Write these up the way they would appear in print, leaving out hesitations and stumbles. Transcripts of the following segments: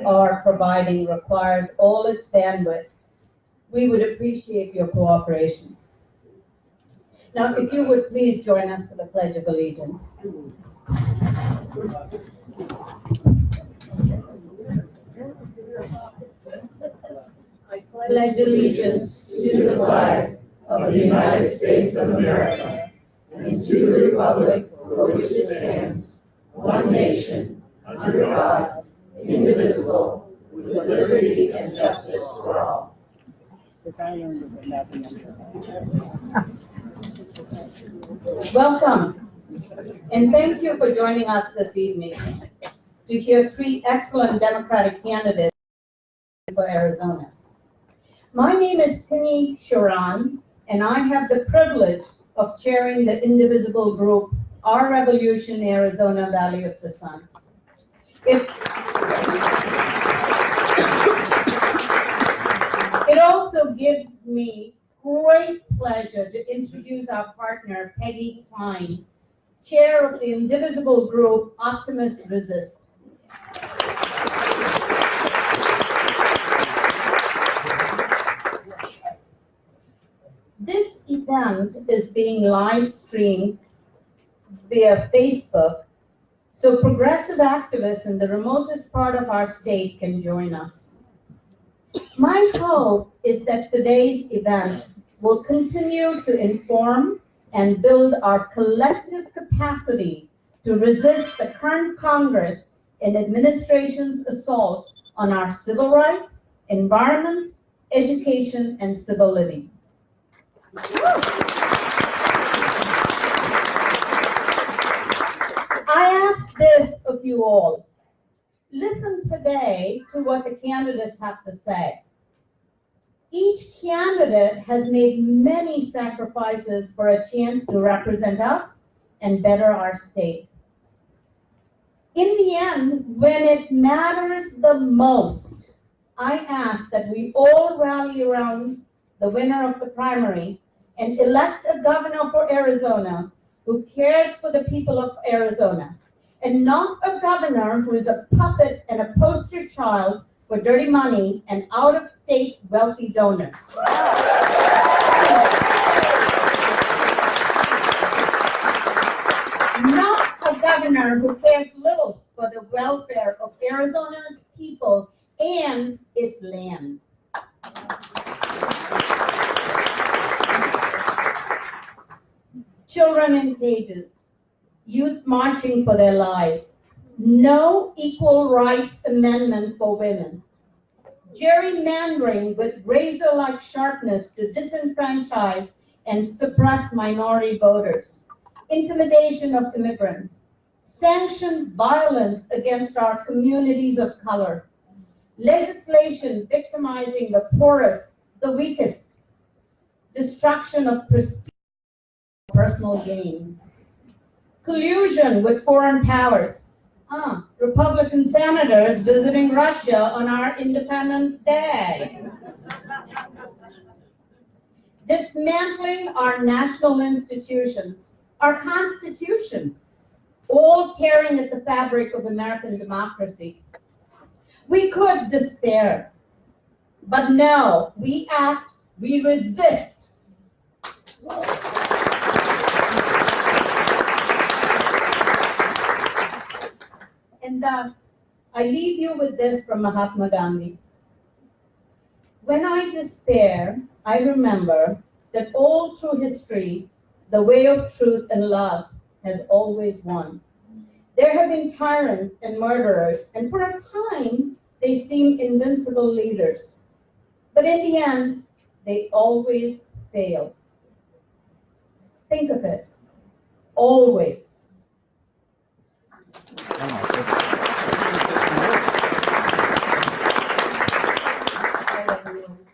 are providing requires all its bandwidth, we would appreciate your cooperation. Now, if you would please join us for the Pledge of Allegiance. I pledge allegiance to the flag of the United States of America and to the republic for which it stands, one nation, under God, indivisible, with liberty and justice for all. Welcome, and thank you for joining us this evening to hear three excellent Democratic candidates for Arizona. My name is Penny Sharan, and I have the privilege of chairing the indivisible group, Our Revolution, Arizona Valley of the Sun. It also gives me great pleasure to introduce our partner, Peggy Klein, chair of the indivisible group, Optimists Resist. This event is being live streamed via Facebook, so progressive activists in the remotest part of our state can join us. My hope is that today's event will continue to inform and build our collective capacity to resist the current Congress and administration's assault on our civil rights, environment, education, and civility. I ask this of you all. Listen today to what the candidates have to say. Each candidate has made many sacrifices for a chance to represent us and better our state. In the end, when it matters the most, I ask that we all rally around the winner of the primary and elect a governor for Arizona who cares for the people of Arizona, and not a governor who is a puppet and a poster child for dirty money and out-of-state wealthy donors. Not a governor who cares little for the welfare of Arizona's people and its land. Children in cages, youth marching for their lives, no equal rights amendment for women, gerrymandering with razor-like sharpness to disenfranchise and suppress minority voters, intimidation of immigrants, sanctioned violence against our communities of color, legislation victimizing the poorest, the weakest, destruction of prestige, personal gains, collusion with foreign powers, Republican senators visiting Russia on our Independence Day, dismantling our national institutions, our Constitution, all tearing at the fabric of American democracy. We could despair, but no, we act, we resist. And thus, I leave you with this from Mahatma Gandhi. When I despair, I remember that all through history, the way of truth and love has always won. There have been tyrants and murderers, and for a time, they seem invincible leaders. But in the end, they always fail. Think of it, always.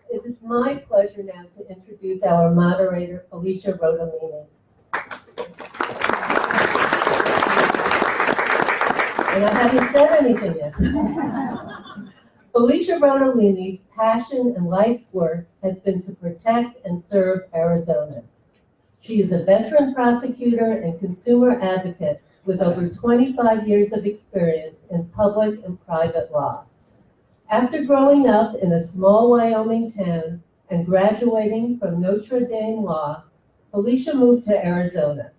It is my pleasure now to introduce our moderator, Felicia Rodolini. And I haven't said anything yet. Felicia Rodolini's passion and life's work has been to protect and serve Arizonans. She is a veteran prosecutor and consumer advocate with over 25 years of experience in public and private law. After growing up in a small Wyoming town and graduating from Notre Dame Law, Felicia moved to Arizona.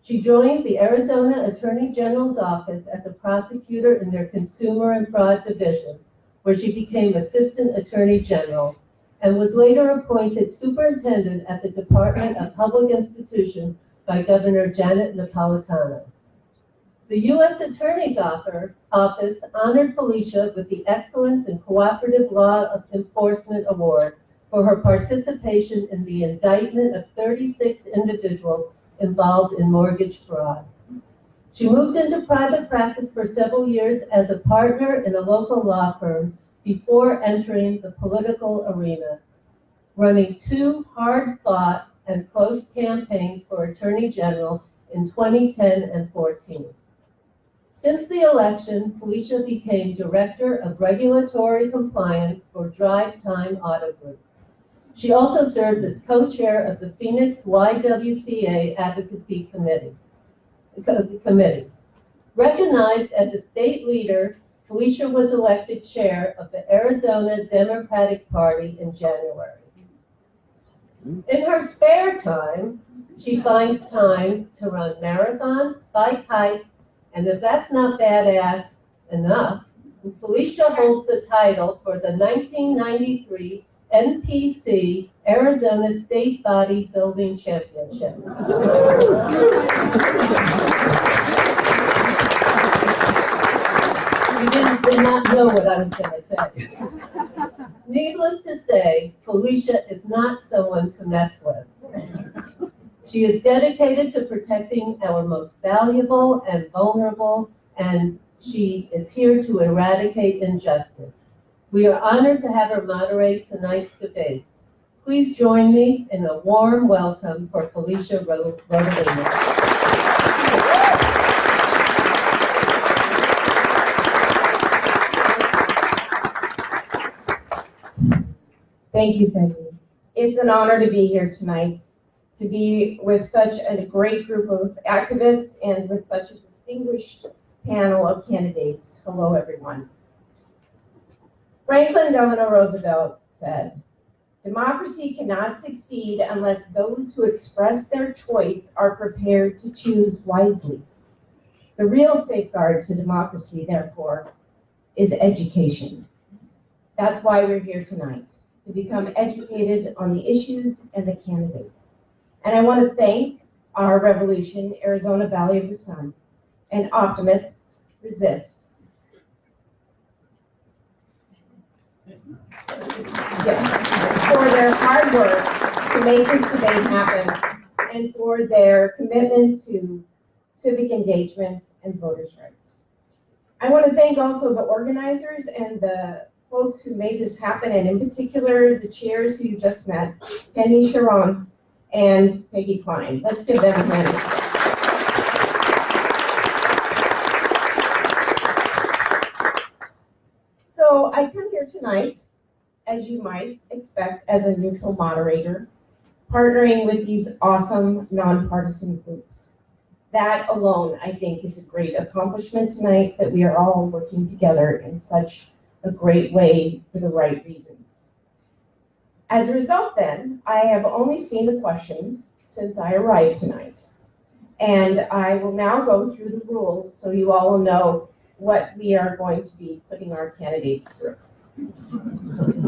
She joined the Arizona Attorney General's office as a prosecutor in their Consumer and Fraud Division, where she became Assistant Attorney General and was later appointed Superintendent at the Department of Public Institutions by Governor Janet Napolitano. The U.S. Attorney's Office honored Felicia with the Excellence in Cooperative Law Enforcement Award for her participation in the indictment of 36 individuals involved in mortgage fraud. She moved into private practice for several years as a partner in a local law firm before entering the political arena, running 2 hard-fought and close campaigns for Attorney General in 2010 and 14. Since the election, Felicia became Director of Regulatory Compliance for Drive Time Auto Group. She also serves as co-chair of the Phoenix YWCA Advocacy Committee. Recognized as a state leader, Felicia was elected chair of the Arizona Democratic Party in January. In her spare time, she finds time to run marathons, bike hike, and if that's not badass enough, Felicia holds the title for the 1993 NPC Arizona State Body Building Championship. You did not know what I was going to say. Needless to say, Felicia is not someone to mess with. She is dedicated to protecting our most valuable and vulnerable, and she is here to eradicate injustice. We are honored to have her moderate tonight's debate. Please join me in a warm welcome for Felicia Rodolino. Thank you, Peggy. It's an honor to be here tonight, to be with such a great group of activists and with such a distinguished panel of candidates. Hello, everyone. Franklin Delano Roosevelt said, "Democracy cannot succeed unless those who express their choice are prepared to choose wisely. The real safeguard to democracy, therefore, is education." That's why we're here tonight, to become educated on the issues and the candidates. And I want to thank our revolution, Arizona Valley of the Sun, and Optimists Resist. Yes, for their hard work to make this debate happen and for their commitment to civic engagement and voters' rights. I want to thank also the organizers and the folks who made this happen, and in particular, the chairs who you just met, Penny Sharon and Peggy Klein. Let's give them a hand. So I come here tonight, as you might expect, as a neutral moderator, partnering with these awesome nonpartisan groups. That alone, I think, is a great accomplishment tonight, that we are all working together in such a great way for the right reasons. As a result, then, I have only seen the questions since I arrived tonight. And I will now go through the rules so you all will know what we are going to be putting our candidates through.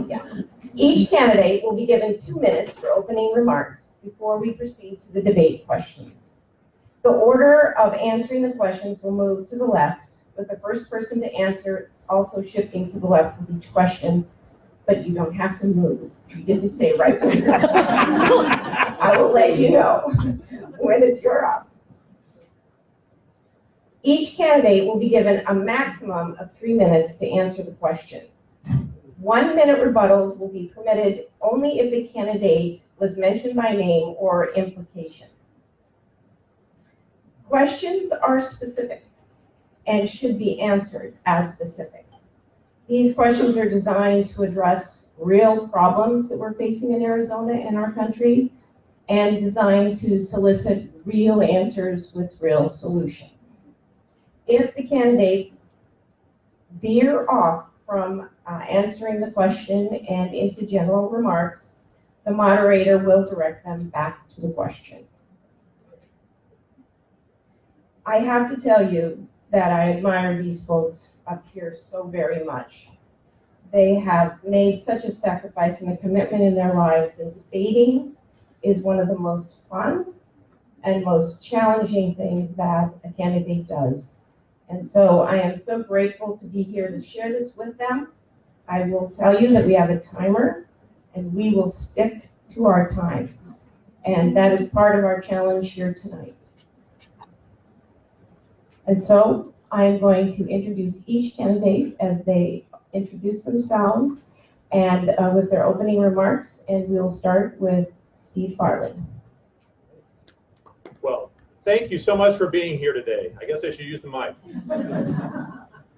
Yeah. Each candidate will be given 2 minutes for opening remarks before we proceed to the debate questions. The order of answering the questions will move to the left, with the first person to answer also shifting to the left with each question, but you don't have to move. You get to stay right there. I will let you know when it's your up. Each candidate will be given a maximum of 3 minutes to answer the question. 1 minute rebuttals will be permitted only if the candidate was mentioned by name or implication. Questions are specific and should be answered as specific. These questions are designed to address real problems that we're facing in Arizona and our country, and designed to solicit real answers with real solutions. If the candidates veer off from answering the question and into general remarks, the moderator will direct them back to the question. I have to tell you that I admire these folks up here so very much. They have made such a sacrifice and a commitment in their lives, and debating is one of the most fun and most challenging things that a candidate does. And so I am so grateful to be here to share this with them. I will tell you that we have a timer and we will stick to our times. And that is part of our challenge here tonight. And so I'm going to introduce each candidate as they introduce themselves and with their opening remarks, and we'll start with Steve Farley. Well, thank you so much for being here today. I guess I should use the mic.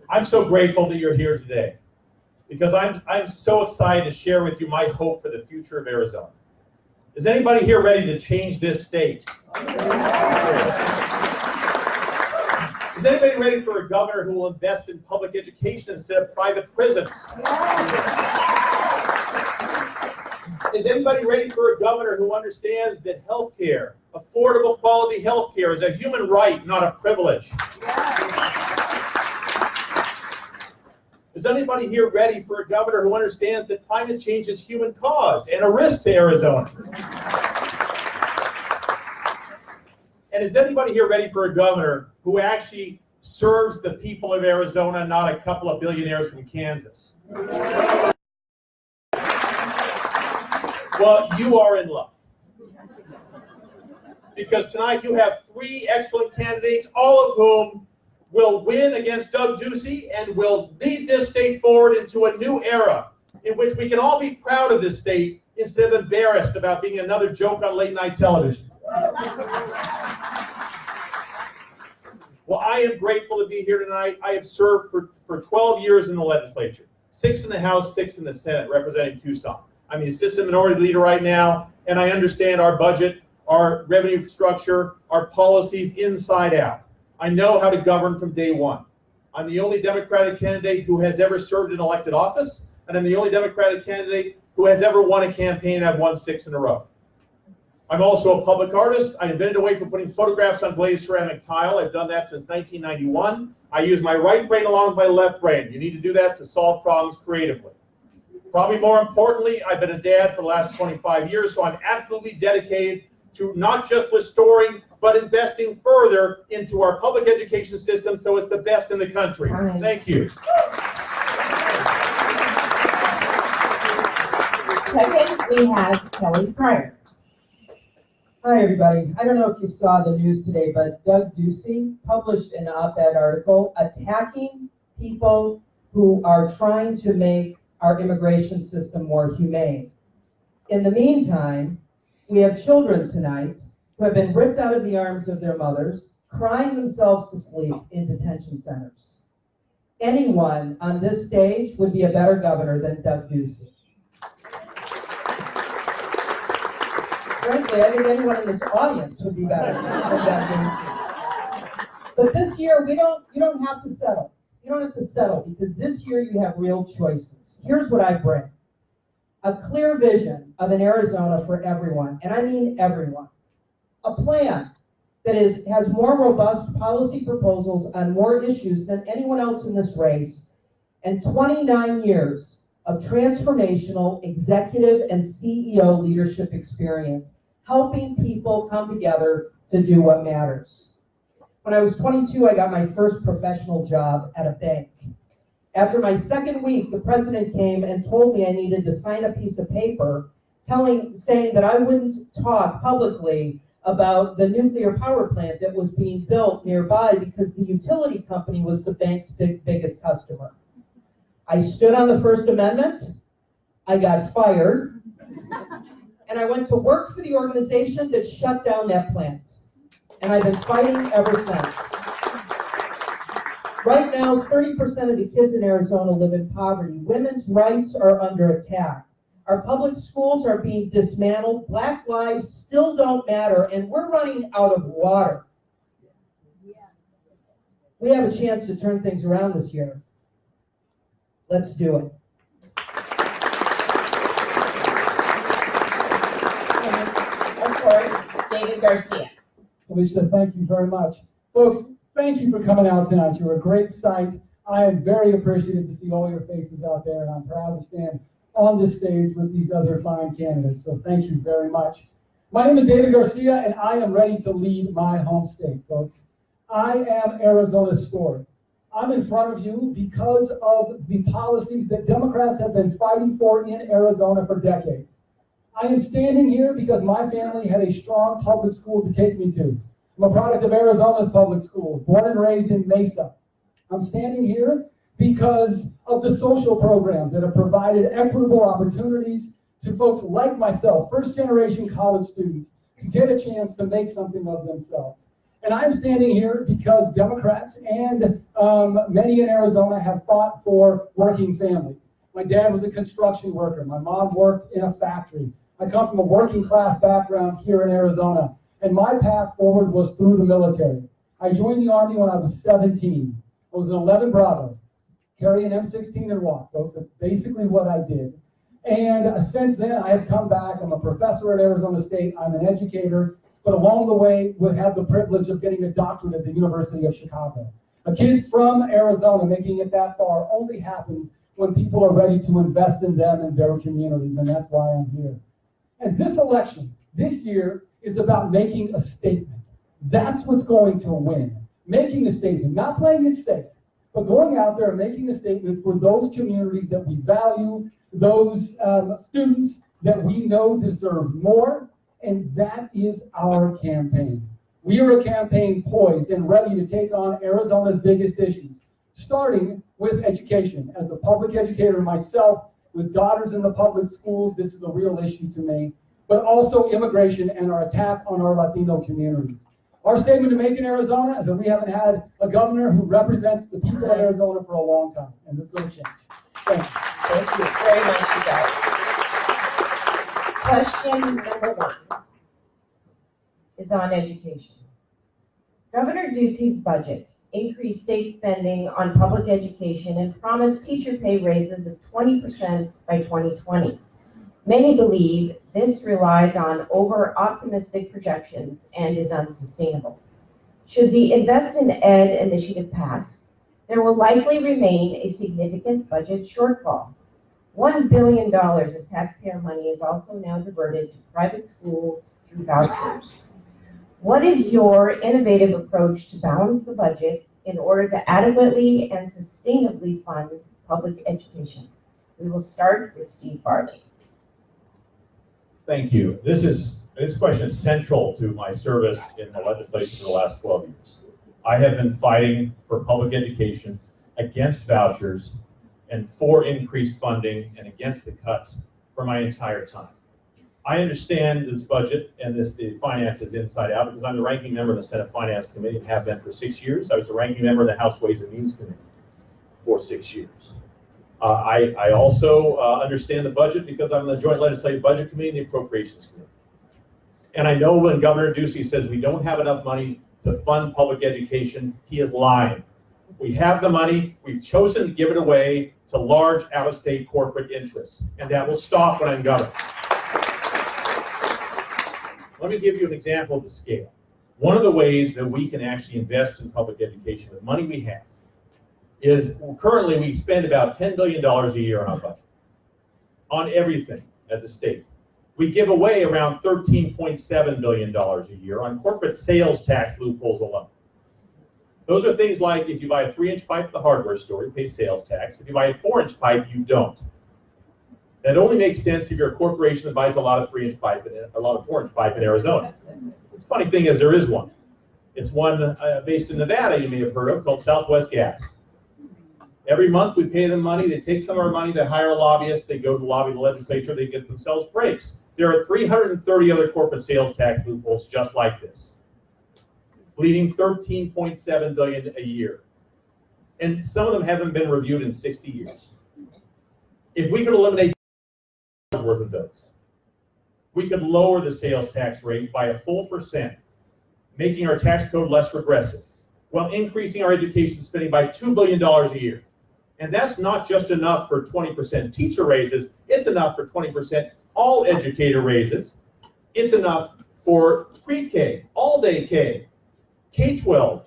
I'm so grateful that you're here today because I'm so excited to share with you my hope for the future of Arizona. Is anybody here ready to change this state? Is anybody ready for a governor who will invest in public education instead of private prisons? Is anybody ready for a governor who understands that health care, affordable quality health care, is a human right, not a privilege? Is anybody here ready for a governor who understands that climate change is human caused and a risk to Arizona? And is anybody here ready for a governor who actually serves the people of Arizona, not a couple of billionaires from Kansas? Well, you are in luck. Because tonight you have three excellent candidates, all of whom will win against Doug Ducey and will lead this state forward into a new era in which we can all be proud of this state instead of embarrassed about being another joke on late night television. Well, I am grateful to be here tonight. I have served for 12 years in the legislature, 6 in the House, 6 in the Senate, representing Tucson. I'm the assistant minority leader right now, and I understand our budget, our revenue structure, our policies inside out. I know how to govern from day one. I'm the only Democratic candidate who has ever served in elected office, and I'm the only Democratic candidate who has ever won a campaign and I've won 6 in a row. I'm also a public artist. I invented a way for putting photographs on glazed ceramic tile. I've done that since 1991. I use my right brain along with my left brain. You need to do that to solve problems creatively. Probably more importantly, I've been a dad for the last 25 years, so I'm absolutely dedicated to not just restoring, but investing further into our public education system so it's the best in the country. Thank you. Second, we have Kelly Pryor. Hi, everybody. I don't know if you saw the news today, but Doug Ducey published an op-ed article attacking people who are trying to make our immigration system more humane. In the meantime, we have children tonight who have been ripped out of the arms of their mothers, crying themselves to sleep in detention centers. Anyone on this stage would be a better governor than Doug Ducey. Frankly, I think anyone in this audience would be better than Doug Ducey. But this year, you don't have to settle. You don't have to settle because this year you have real choices. Here's what I bring. A clear vision of an Arizona for everyone, and I mean everyone. A plan that has more robust policy proposals on more issues than anyone else in this race, and 29 years of transformational executive and CEO leadership experience, helping people come together to do what matters. When I was 22, I got my first professional job at a bank. After my second week, the president came and told me I needed to sign a piece of paper saying that I wouldn't talk publicly about the nuclear power plant that was being built nearby because the utility company was the bank's biggest customer. I stood on the First Amendment, I got fired, and I went to work for the organization that shut down that plant. And I've been fighting ever since. Right now, 30% of the kids in Arizona live in poverty. Women's rights are under attack. Our public schools are being dismantled. Black lives still don't matter, and we're running out of water. We have a chance to turn things around this year. Let's do it. And of course, David Garcia. Alicia, thank you very much. Folks, thank you for coming out tonight. You're a great sight. I am very appreciative to see all your faces out there, and I'm proud to stand on this stage with these other fine candidates. So thank you very much. My name is David Garcia, and I am ready to lead my home state, folks. I am Arizona's story. I'm in front of you because of the policies that Democrats have been fighting for in Arizona for decades. I am standing here because my family had a strong public school to take me to. I'm a product of Arizona's public schools, born and raised in Mesa. I'm standing here because of the social programs that have provided equitable opportunities to folks like myself, first-generation college students, to get a chance to make something of themselves. And I'm standing here because Democrats and many in Arizona have fought for working families. My dad was a construction worker. My mom worked in a factory. I come from a working class background here in Arizona, and my path forward was through the military. I joined the Army when I was 17. I was an 11 Bravo, carry an M16 and walk, folks. That's basically what I did. And since then, I have come back. I'm a professor at Arizona State. I'm an educator. But along the way, we had the privilege of getting a doctorate at the University of Chicago. A kid from Arizona making it that far only happens when people are ready to invest in them and their communities, and that's why I'm here. And this election, this year, is about making a statement. That's what's going to win. Making a statement, not playing it safe, but going out there and making a statement for those communities that we value, those students that we know deserve more, and that is our campaign. We are a campaign poised and ready to take on Arizona's biggest issues, starting with education. As a public educator myself, with daughters in the public schools, this is a real issue to me, but also immigration and our attack on our Latino communities. Our statement to make in Arizona is that we haven't had a governor who represents the people of Arizona for a long time, and this is going to change. Thank you. Thank you very much, you guys. Question number 1 is on education. Governor Ducey's budget increased state spending on public education and promised teacher pay raises of 20% by 2020. Many believe this relies on over-optimistic projections and is unsustainable. Should the Invest in Ed initiative pass, there will likely remain a significant budget shortfall. $1 billion of taxpayer money is also now diverted to private schools through vouchers. What is your innovative approach to balance the budget in order to adequately and sustainably fund public education? We will start with Steve Farley. Thank you. This question is central to my service in the legislature for the last 12 years. I have been fighting for public education, against vouchers, and for increased funding, and against the cuts for my entire time. I understand this budget and the finances inside out because I'm the ranking member of the Senate Finance Committee and have been for 6 years. I was the ranking member of the House Ways and Means Committee for 6 years. I also understand the budget because I'm in the Joint Legislative Budget Committee and the Appropriations Committee. And I know when Governor Ducey says we don't have enough money to fund public education, he is lying. We have the money. We've chosen to give it away to large out-of-state corporate interests, and that will stop when I'm governor. Let me give you an example of the scale. One of the ways that we can actually invest in public education with money we have is currently we spend about $10 billion a year on our budget, on everything as a state. We give away around $13.7 billion a year on corporate sales tax loopholes alone. Those are things like if you buy a 3-inch pipe at the hardware store, you pay sales tax. If you buy a 4-inch pipe, you don't. That only makes sense if you're a corporation that buys a lot of 3-inch pipe and a lot of 4-inch pipe in Arizona. The funny thing is there is one. It's one based in Nevada you may have heard of called Southwest Gas. Every month we pay them money. They take some of our money. They hire a lobbyist. They go to lobby the legislature. They get themselves breaks. There are 330 other corporate sales tax loopholes just like this, bleeding $13.7 billion a year. And some of them haven't been reviewed in 60 years. If we could eliminate worth of those, we could lower the sales tax rate by a full %, making our tax code less regressive, while increasing our education spending by $2 billion a year. And that's not just enough for 20% teacher raises, it's enough for 20% all educator raises. It's enough for pre-K, all-day K, K-12.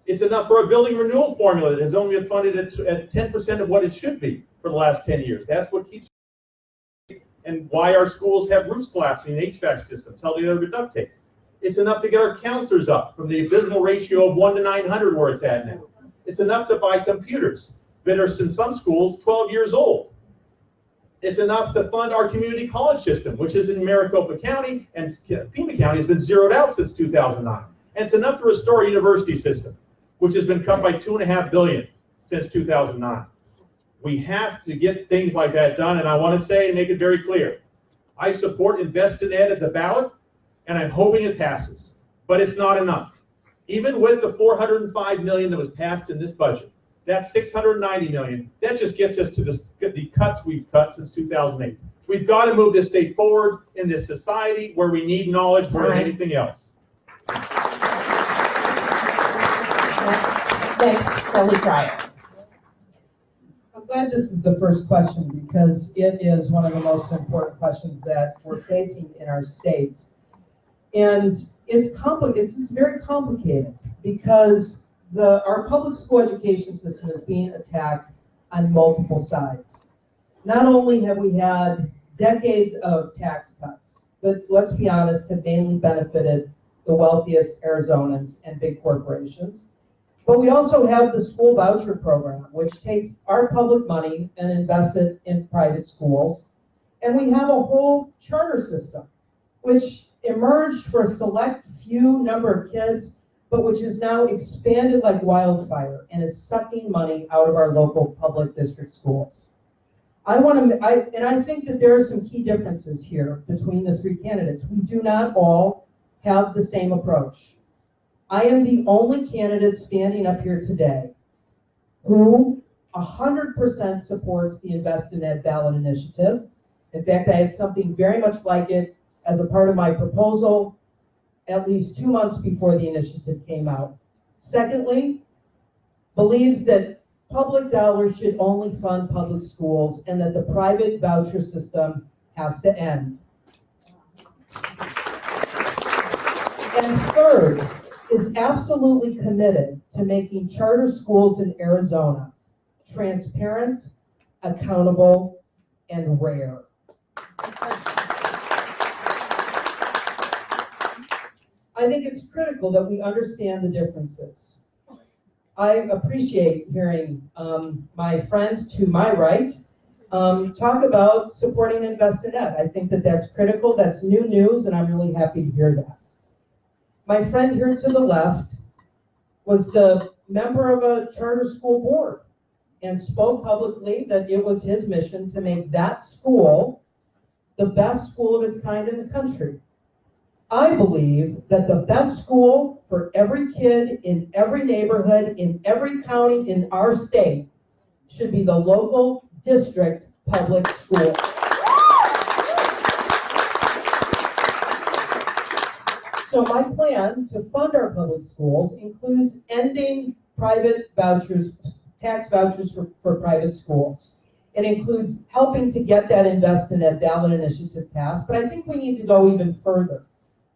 It's enough for a building renewal formula that has only been funded at 10% of what it should be for the last 10 years. That's what keeps, and why our schools have roofs collapsing and HVAC systems, how they over duct tape. It's enough to get our counselors up from the abysmal ratio of 1 to 900 where it's at now. It's enough to buy computers that are in some schools 12 years old. It's enough to fund our community college system, which is in Maricopa County, and Pima County has been zeroed out since 2009. And it's enough to restore a university system, which has been cut by $2.5 billion since 2009. We have to get things like that done, and I want to say and make it very clear. I support Invest in Ed at the ballot, and I'm hoping it passes, but it's not enough. Even with the $405 million that was passed in this budget, that's $690 million. That just gets us to the cuts we've cut since 2008. We've got to move this state forward in this society where we need knowledge more than anything else. Thanks, Kelly Fryer. I'm glad this is the first question because it is one of the most important questions that we're facing in our state. And it's complicated. It's just very complicated because our public school education system is being attacked on multiple sides. Not only have we had decades of tax cuts, but let's be honest, have mainly benefited the wealthiest Arizonans and big corporations, but we also have the school voucher program, which takes our public money and invests it in private schools. And we have a whole charter system, which emerged for a select few number of kids, but which is now expanded like wildfire and is sucking money out of our local public district schools. I think that there are some key differences here between the three candidates. We do not all have the same approach. I am the only candidate standing up here today who 100% supports the Invest in Ed ballot initiative. In fact, I had something very much like it as a part of my proposal at least 2 months before the initiative came out. Secondly, believes that public dollars should only fund public schools and that the private voucher system has to end. And third, is absolutely committed to making charter schools in Arizona transparent, accountable, and rare. I think it's critical that we understand the differences. I appreciate hearing my friend to my right talk about supporting Invest in Ed. I think that that's critical, that's new news, and I'm really happy to hear that. My friend here to the left was the member of a charter school board and spoke publicly that it was his mission to make that school the best school of its kind in the country. I believe that the best school for every kid in every neighborhood, in every county in our state should be the local district public school. So my plan to fund our public schools includes ending private vouchers, tax vouchers for private schools. It includes helping to get that Invest in Ed ballot initiative passed, but I think we need to go even further.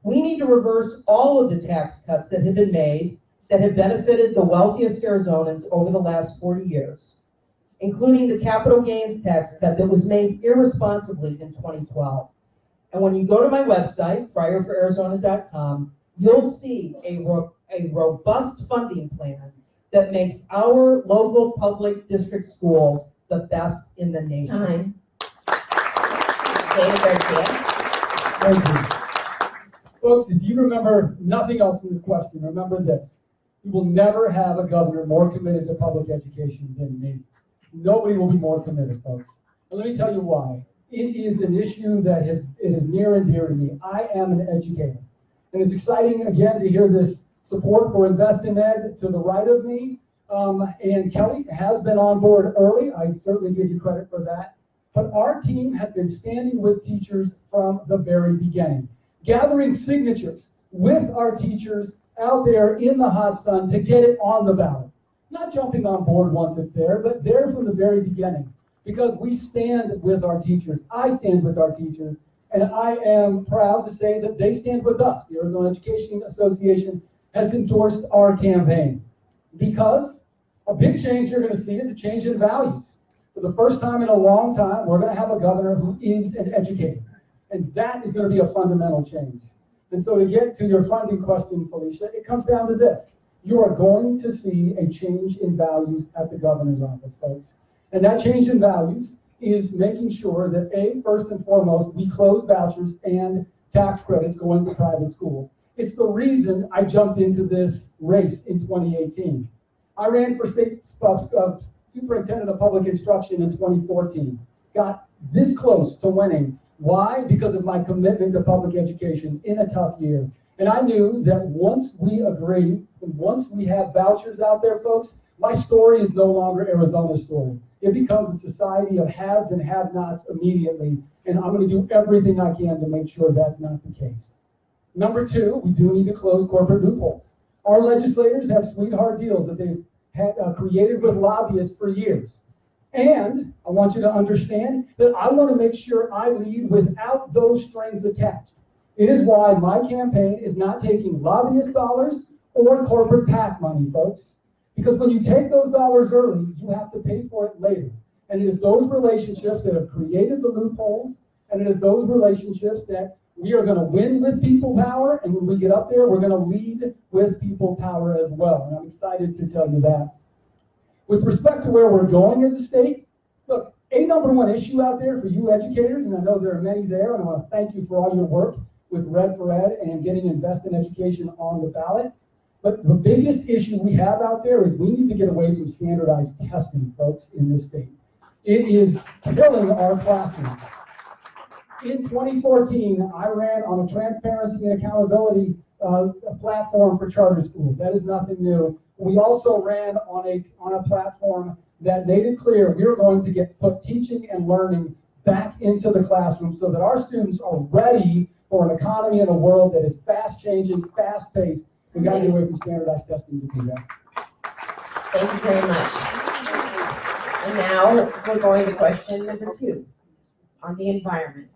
We need to reverse all of the tax cuts that have been made that have benefited the wealthiest Arizonans over the last 40 years, including the capital gains tax cut that was made irresponsibly in 2012. And when you go to my website, fryerforarizona.com, you'll see a robust funding plan that makes our local public district schools the best in the nation. Thank you. Folks, if you remember nothing else from this question, remember this. You will never have a governor more committed to public education than me. Nobody will be more committed, folks. And let me tell you why. It is an issue that is near and dear to me. I am an educator. And it's exciting, again, to hear this support for Invest in Ed to the right of me. And Kelly has been on board early. I certainly give you credit for that. But our team has been standing with teachers from the very beginning, gathering signatures with our teachers out there in the hot sun to get it on the ballot. Not jumping on board once it's there, but there from the very beginning. Because we stand with our teachers. I stand with our teachers. And I am proud to say that they stand with us. The Arizona Education Association has endorsed our campaign. Because a big change you're going to see is a change in values. For the first time in a long time, we're going to have a governor who is an educator. And that is going to be a fundamental change. And so to get to your funding question, Felicia, it comes down to this. You are going to see a change in values at the governor's office, folks. And that change in values is making sure that, first and foremost, we close vouchers and tax credits going to private schools. It's the reason I jumped into this race in 2018. I ran for state superintendent of public instruction in 2014. Got this close to winning. Why? Because of my commitment to public education in a tough year. And I knew that once we agree, and once we have vouchers out there, folks, my story is no longer Arizona's story. It becomes a society of haves and have-nots immediately, and I'm going to do everything I can to make sure that's not the case. Number two, we do need to close corporate loopholes. Our legislators have sweetheart deals that they've had, created with lobbyists for years. And I want you to understand that I want to make sure I lead without those strings attached. It is why my campaign is not taking lobbyist dollars or corporate PAC money, folks. Because when you take those dollars early, you have to pay for it later. And it is those relationships that have created the loopholes, and it is those relationships that we are going to win with people power, and when we get up there, we're going to lead with people power as well. And I'm excited to tell you that. With respect to where we're going as a state, look, a number one issue out there for you educators, and I know there are many there, and I want to thank you for all your work with Red for Ed and getting Invest in Education on the ballot. But the biggest issue we have out there is we need to get away from standardized testing, folks, in this state. It is killing our classrooms. In 2014, I ran on a transparency and accountability platform for charter schools. That is nothing new. We also ran on a platform that made it clear we were going to put teaching and learning back into the classroom so that our students are ready for an economy and a world that is fast-changing, fast-paced. We got to get away from standardized testing to do that. Thank you very much. And now we're going to question number 2 on the environment.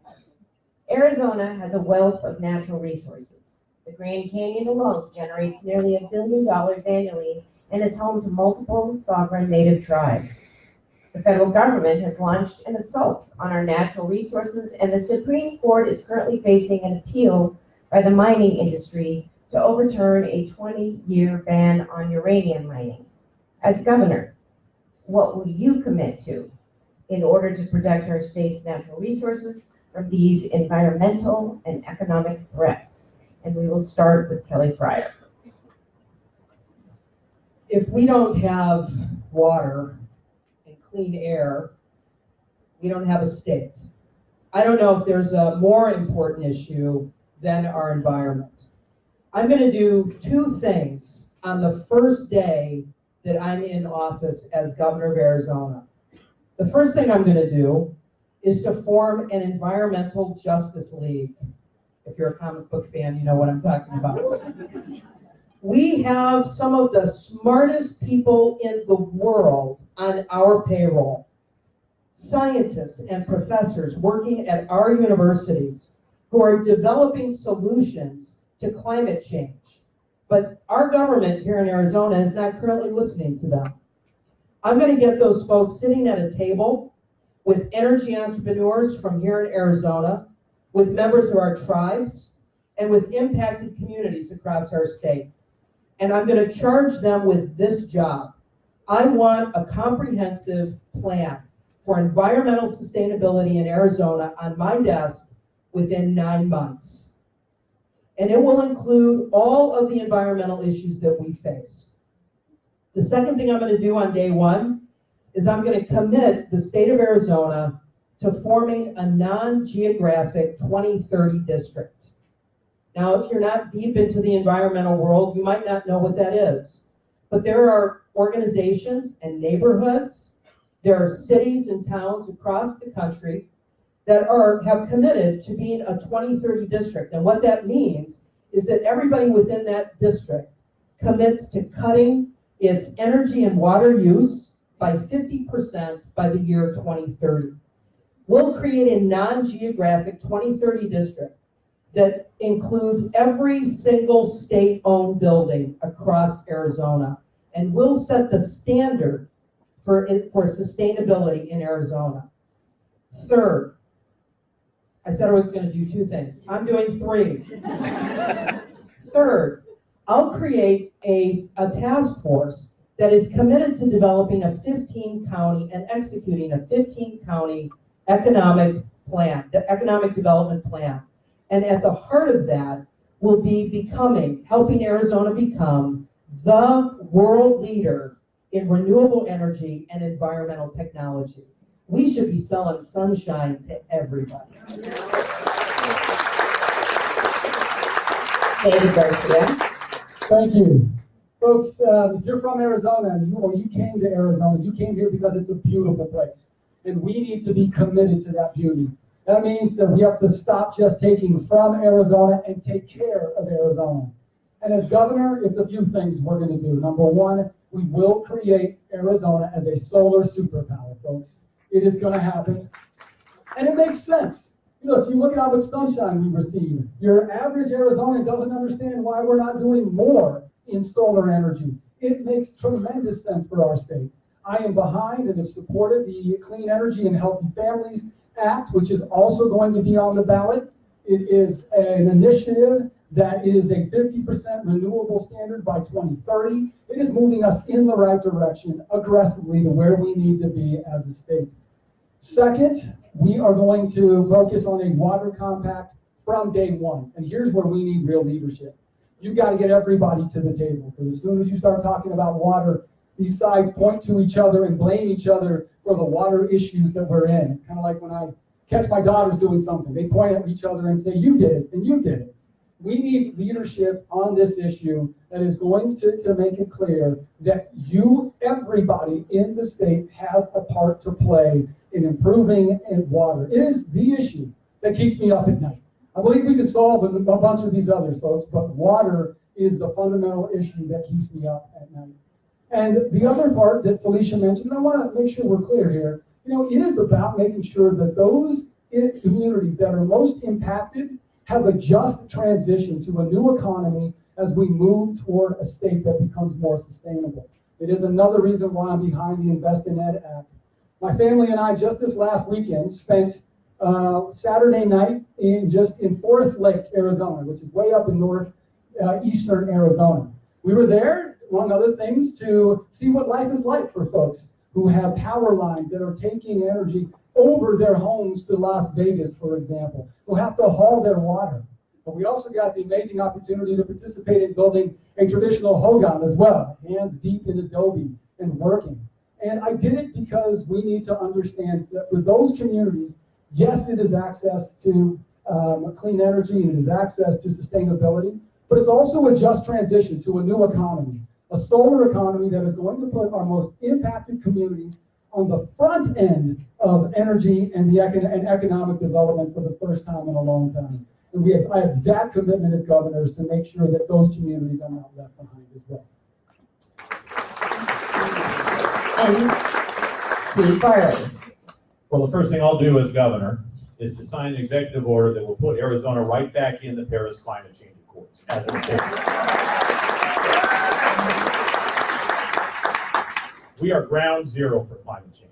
Arizona has a wealth of natural resources. The Grand Canyon alone generates nearly $1 billion annually and is home to multiple sovereign native tribes. The federal government has launched an assault on our natural resources, and the Supreme Court is currently facing an appeal by the mining industry to overturn a 20-year ban on uranium mining. As governor, what will you commit to in order to protect our state's natural resources from these environmental and economic threats? And we will start with Kelly Fryer. If we don't have water and clean air, we don't have a state. I don't know if there's a more important issue than our environment. I'm going to do 2 things on the first day that I'm in office as governor of Arizona. The first thing I'm going to do is to form an environmental justice league. If you're a comic book fan, you know what I'm talking about. We have some of the smartest people in the world on our payroll. Scientists and professors working at our universities who are developing solutions to climate change. But our government here in Arizona is not currently listening to them. I'm going to get those folks sitting at a table with energy entrepreneurs from here in Arizona, with members of our tribes, and with impacted communities across our state. And I'm going to charge them with this job. I want a comprehensive plan for environmental sustainability in Arizona on my desk within 9 months. And it will include all of the environmental issues that we face. The second thing I'm going to do on day 1 is I'm going to commit the state of Arizona to forming a non-geographic 2030 district. Now, if you're not deep into the environmental world, you might not know what that is. But there are organizations and neighborhoods, there are cities and towns across the country that have committed to being a 2030 district. And what that means is that everybody within that district commits to cutting its energy and water use by 50% by the year 2030. We'll create a non-geographic 2030 district that includes every single state-owned building across Arizona, and we'll set the standard for sustainability in Arizona. Third, I said I was going to do 2 things. I'm doing 3. Third, I'll create a task force that is committed to developing a 15-county and executing a 15-county economic plan, the economic development plan. And at the heart of that will be helping Arizona become the world leader in renewable energy and environmental technology. We should be selling sunshine to everybody. David Garcia. Thank you. Folks, if you're from Arizona and you came to Arizona, you came here because it's a beautiful place. And we need to be committed to that beauty. That means that we have to stop just taking from Arizona and take care of Arizona. And as governor, it's a few things we're going to do. Number 1, we will create Arizona as a solar superpower, folks. It is going to happen. And it makes sense. Look, you look at how much sunshine we receive. Your average Arizonan doesn't understand why we're not doing more in solar energy. It makes tremendous sense for our state. I am behind and have supported the Clean Energy and Healthy Families Act, which is also going to be on the ballot. It is an initiative that is a 50% renewable standard by 2030. It is moving us in the right direction aggressively to where we need to be as a state. Second, we are going to focus on a water compact from day 1. And here's where we need real leadership. You've got to get everybody to the table, because as soon as you start talking about water, these sides point to each other and blame each other for the water issues that we're in. It's kind of like when I catch my daughters doing something. They point at each other and say, you did it, and you did it. We need leadership on this issue that is going to make it clear that everybody in the state has a part to play in improving water. It is the issue that keeps me up at night. I believe we can solve a bunch of these others, folks, but water is the fundamental issue that keeps me up at night. And the other part that Felicia mentioned, and I want to make sure we're clear here, it is about making sure that those communities that are most impacted have a just transition to a new economy as we move toward a state that becomes more sustainable. It is another reason why I'm behind the Invest in Ed Act. My family and I just this last weekend spent Saturday night in Forest Lake, Arizona, which is way up in northeastern Arizona. We were there, among other things, to see what life is like for folks who have power lines that are taking energy over their homes to Las Vegas, for example, who have to haul their water. But we also got the amazing opportunity to participate in building a traditional hogan as well, hands deep in adobe and working. And I did it because we need to understand that for those communities, yes, it is access to clean energy and it is access to sustainability, but it's also a just transition to a new economy, a solar economy that is going to put our most impacted communities on the front end of energy and economic development for the first time in a long time. And I have that commitment as governors to make sure that those communities are not left behind as well. And Steve Farley. Well, the first thing I'll do as governor is to sign an executive order that will put Arizona right back in the Paris Climate Change Accords as a state. We are ground zero for climate change.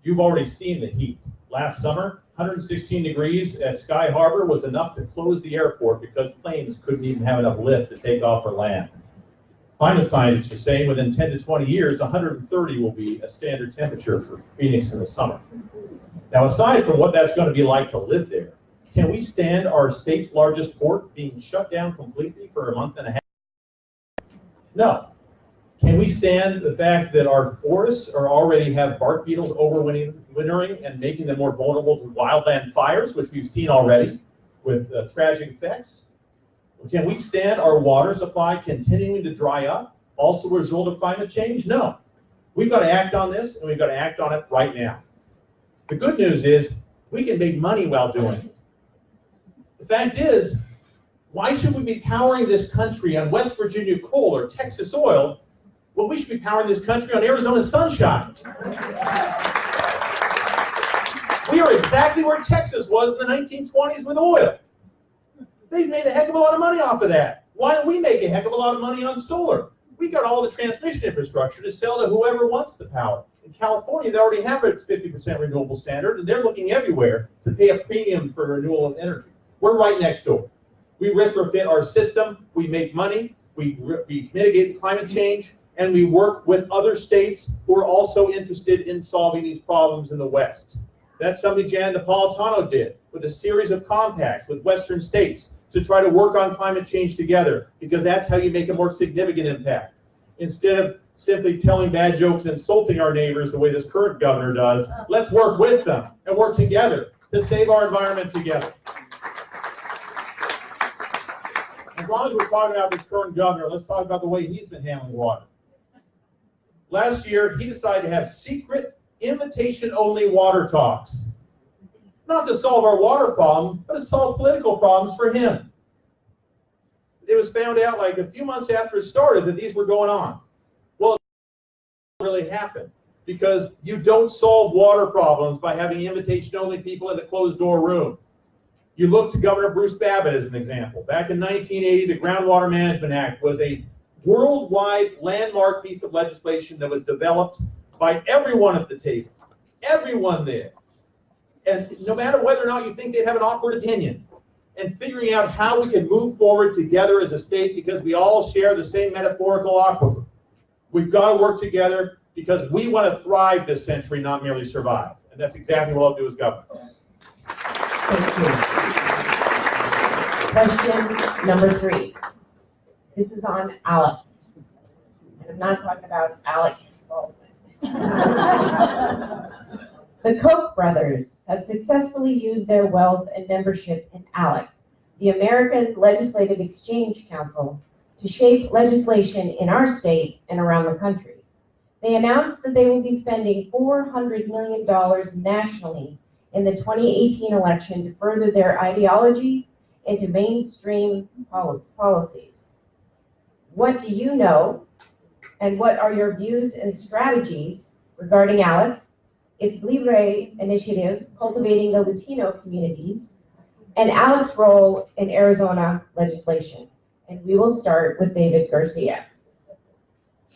You've already seen the heat. Last summer, 116 degrees at Sky Harbor was enough to close the airport because planes couldn't even have enough lift to take off or land. Climate scientists are saying within 10 to 20 years, 130 will be a standard temperature for Phoenix in the summer. Now, aside from what that's going to be like to live there, can we stand our state's largest port being shut down completely for a month and a half? No. Can we stand the fact that our forests already have bark beetles overwintering and making them more vulnerable to wildland fires, which we've seen already with tragic effects? Can we stand our water supply continuing to dry up, also a result of climate change? No. We've got to act on this, and we've got to act on it right now. The good news is we can make money while doing it. The fact is, why should we be powering this country on West Virginia coal or Texas oil Well, we should be powering this country on Arizona's sunshine. We are exactly where Texas was in the 1920s with oil. They've made a heck of a lot of money off of that. Why don't we make a heck of a lot of money on solar? We got all the transmission infrastructure to sell to whoever wants the power. In California, they already have its 50% renewable standard, and they're looking everywhere to pay a premium for renewable energy. We're right next door. We retrofit our system, we make money, we mitigate climate change, and we work with other states who are also interested in solving these problems in the West. That's something Jan Napolitano did with a series of compacts with Western states to try to work on climate change together, because that's how you make a more significant impact. Instead of simply telling bad jokes and insulting our neighbors the way this current governor does, let's work with them and work together to save our environment together. As long as we're talking about this current governor, let's talk about the way he's been handling water. Last year, he decided to have secret, invitation-only water talks. Not to solve our water problem, but to solve political problems for him. It was found out like a few months after it started that these were going on. Well, it didn't really happen, because you don't solve water problems by having invitation-only people in a closed-door room. You look to Governor Bruce Babbitt as an example. Back in 1980, the Groundwater Management Act was a worldwide landmark piece of legislation that was developed by everyone at the table, everyone there. And no matter whether or not you think they'd have an awkward opinion, and figuring out how we can move forward together as a state, because we all share the same metaphorical aquifer. We've got to work together because we want to thrive this century, not merely survive. And that's exactly what I'll do as governor. Thank you. Question number 3. This is on ALEC. And I'm not talking about ALEC. The Koch brothers have successfully used their wealth and membership in ALEC, the American Legislative Exchange Council, to shape legislation in our state and around the country. They announced that they will be spending $400 million nationally in the 2018 election to further their ideology and to mainstream policies. What do you know, and what are your views and strategies regarding ALEC, its Libre initiative, cultivating the Latino communities, and ALEC's role in Arizona legislation? And we will start with David Garcia.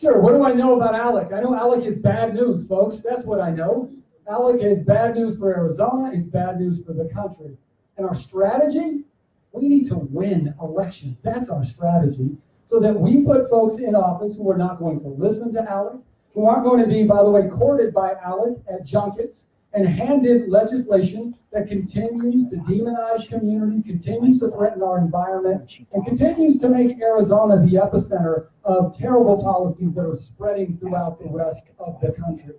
Sure, what do I know about ALEC? I know ALEC is bad news, folks. That's what I know. ALEC is bad news for Arizona. It's bad news for the country. And our strategy? We need to win elections. That's our strategy. So that we put folks in office who are not going to listen to ALEC, who aren't going to be, by the way, courted by ALEC at junkets and handed legislation that continues to demonize communities, continues to threaten our environment, and continues to make Arizona the epicenter of terrible policies that are spreading throughout the rest of the country.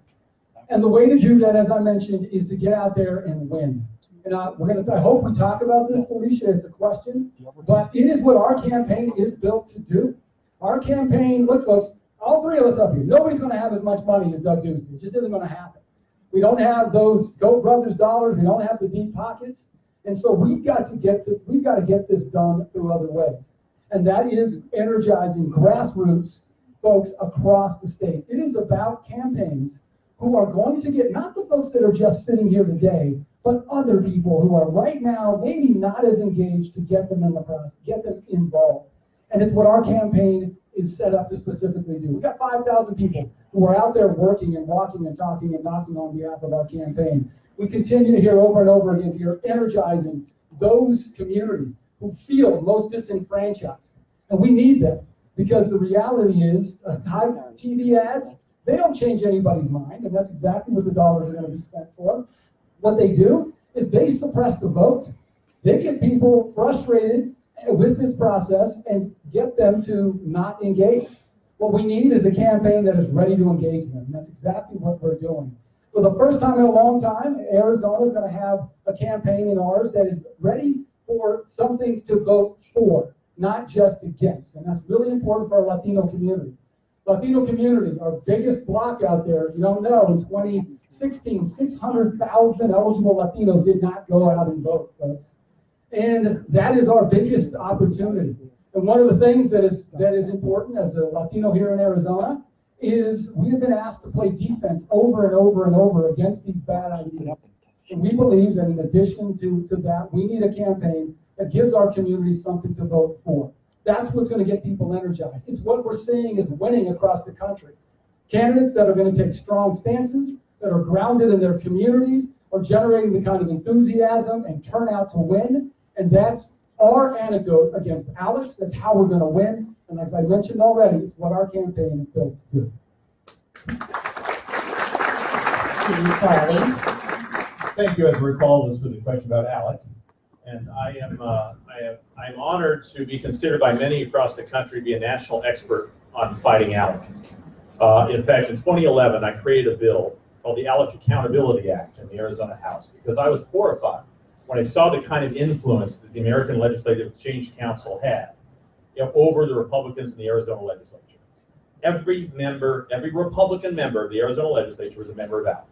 And the way to do that, as I mentioned, is to get out there and win. And I hope we talk about this, Felicia. It's a question, but it is what our campaign is built to do. Our campaign, look, folks, all three of us up here, nobody's going to have as much money as Doug Ducey. It just isn't going to happen. We don't have those Goat Brothers dollars. We don't have the deep pockets. And so we've got to get this done through other ways. And that is energizing grassroots folks across the state. It is about campaigns who are going to get, not the folks that are just sitting here today, but other people who are right now maybe not as engaged, to get them in the process, get them involved. And it's what our campaign is set up to specifically do. We've got 5,000 people who are out there working and walking and talking and knocking on behalf of our campaign. We continue to hear over and over again here, energizing those communities who feel most disenfranchised. And we need them, because the reality is, high TV ads, they don't change anybody's mind, and that's exactly what the dollars are going to be spent for. What they do is they suppress the vote. They get people frustrated with this process and get them to not engage. What we need is a campaign that is ready to engage them, and that's exactly what we're doing. For the first time in a long time, Arizona is going to have a campaign in ours that is ready for something to vote for, not just against, and that's really important for our Latino community. Latino community, our biggest block out there, if you don't know, in 2016, 600,000 eligible Latinos did not go out and vote, folks. And that is our biggest opportunity. And one of the things that is important as a Latino here in Arizona is we have been asked to play defense over and over and over against these bad ideas. And we believe that in addition to that, we need a campaign that gives our community something to vote for. That's what's going to get people energized. It's what we're seeing is winning across the country. Candidates that are going to take strong stances, that are grounded in their communities, are generating the kind of enthusiasm and turnout to win. And that's our antidote against Alex. That's how we're going to win. And as I mentioned already, it's what our campaign is built to do. Steve Farley. Thank you. As I recall, this was a question about Alec. And I'm honored to be considered by many across the country to be a national expert on fighting Alec. In fact, in 2011, I created a bill called the Alec Accountability Act in the Arizona House because I was horrified when I saw the kind of influence that the American Legislative Change Council had, over the Republicans in the Arizona legislature. Every Republican member of the Arizona legislature was a member of ALEC.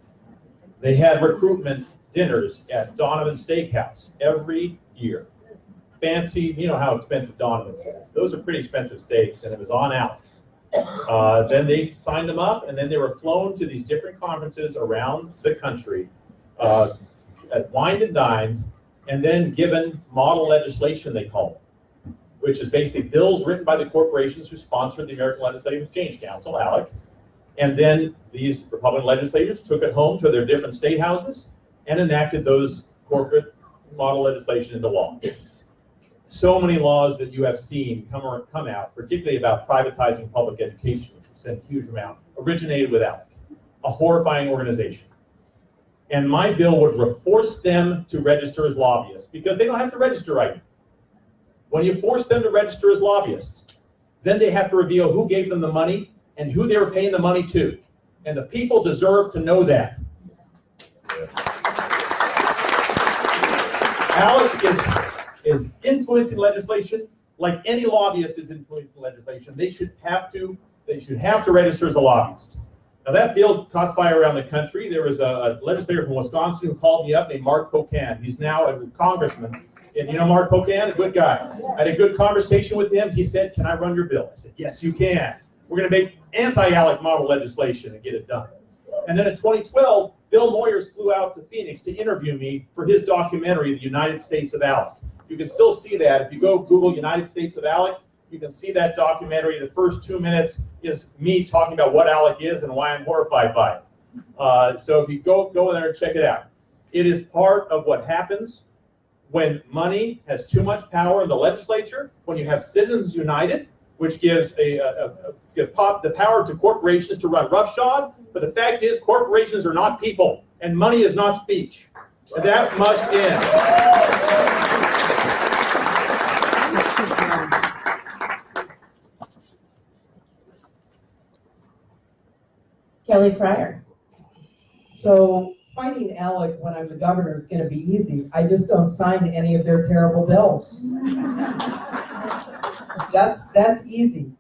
They had recruitment dinners at Donovan Steakhouse every year. Fancy, you know how expensive Donovan is. Those are pretty expensive steaks, and it was on ALEC. Then they signed them up, and then they were flown to these different conferences around the country, wined and dined, and then given model legislation, they call it, which is basically bills written by the corporations who sponsored the American Legislative Change Council, ALEC. And then these Republican legislators took it home to their different state houses and enacted those corporate model legislation into law. So many laws that you have seen come out, particularly about privatizing public education, which was a huge amount, originated with ALEC, a horrifying organization. And my bill would force them to register as lobbyists because they don't have to register right now. When you force them to register as lobbyists, then they have to reveal who gave them the money and who they were paying the money to. And the people deserve to know that. ALEC is influencing legislation like any lobbyist is influencing legislation. They should have to register as a lobbyist. Now that bill caught fire around the country. There was a legislator from Wisconsin who called me up named Mark Pocan. He's now a congressman. And you know Mark Pocan, a good guy. I had a good conversation with him. He said, "Can I run your bill?" I said, "Yes, you can. We're going to make anti-ALEC model legislation and get it done." And then in 2012, Bill Moyers flew out to Phoenix to interview me for his documentary, The United States of ALEC. You can still see that. If you go Google United States of ALEC, you can see that documentary. The first 2 minutes is me talking about what ALEC is and why I'm horrified by it. So if you go there and check it out. It is part of what happens when money has too much power in the legislature, when you have Citizens United, which gives the power to corporations to run roughshod. But the fact is, corporations are not people, and money is not speech. And that must end. Kelly Fryer. So fighting ALEC when I'm the governor is going to be easy. I just don't sign any of their terrible bills. That's easy,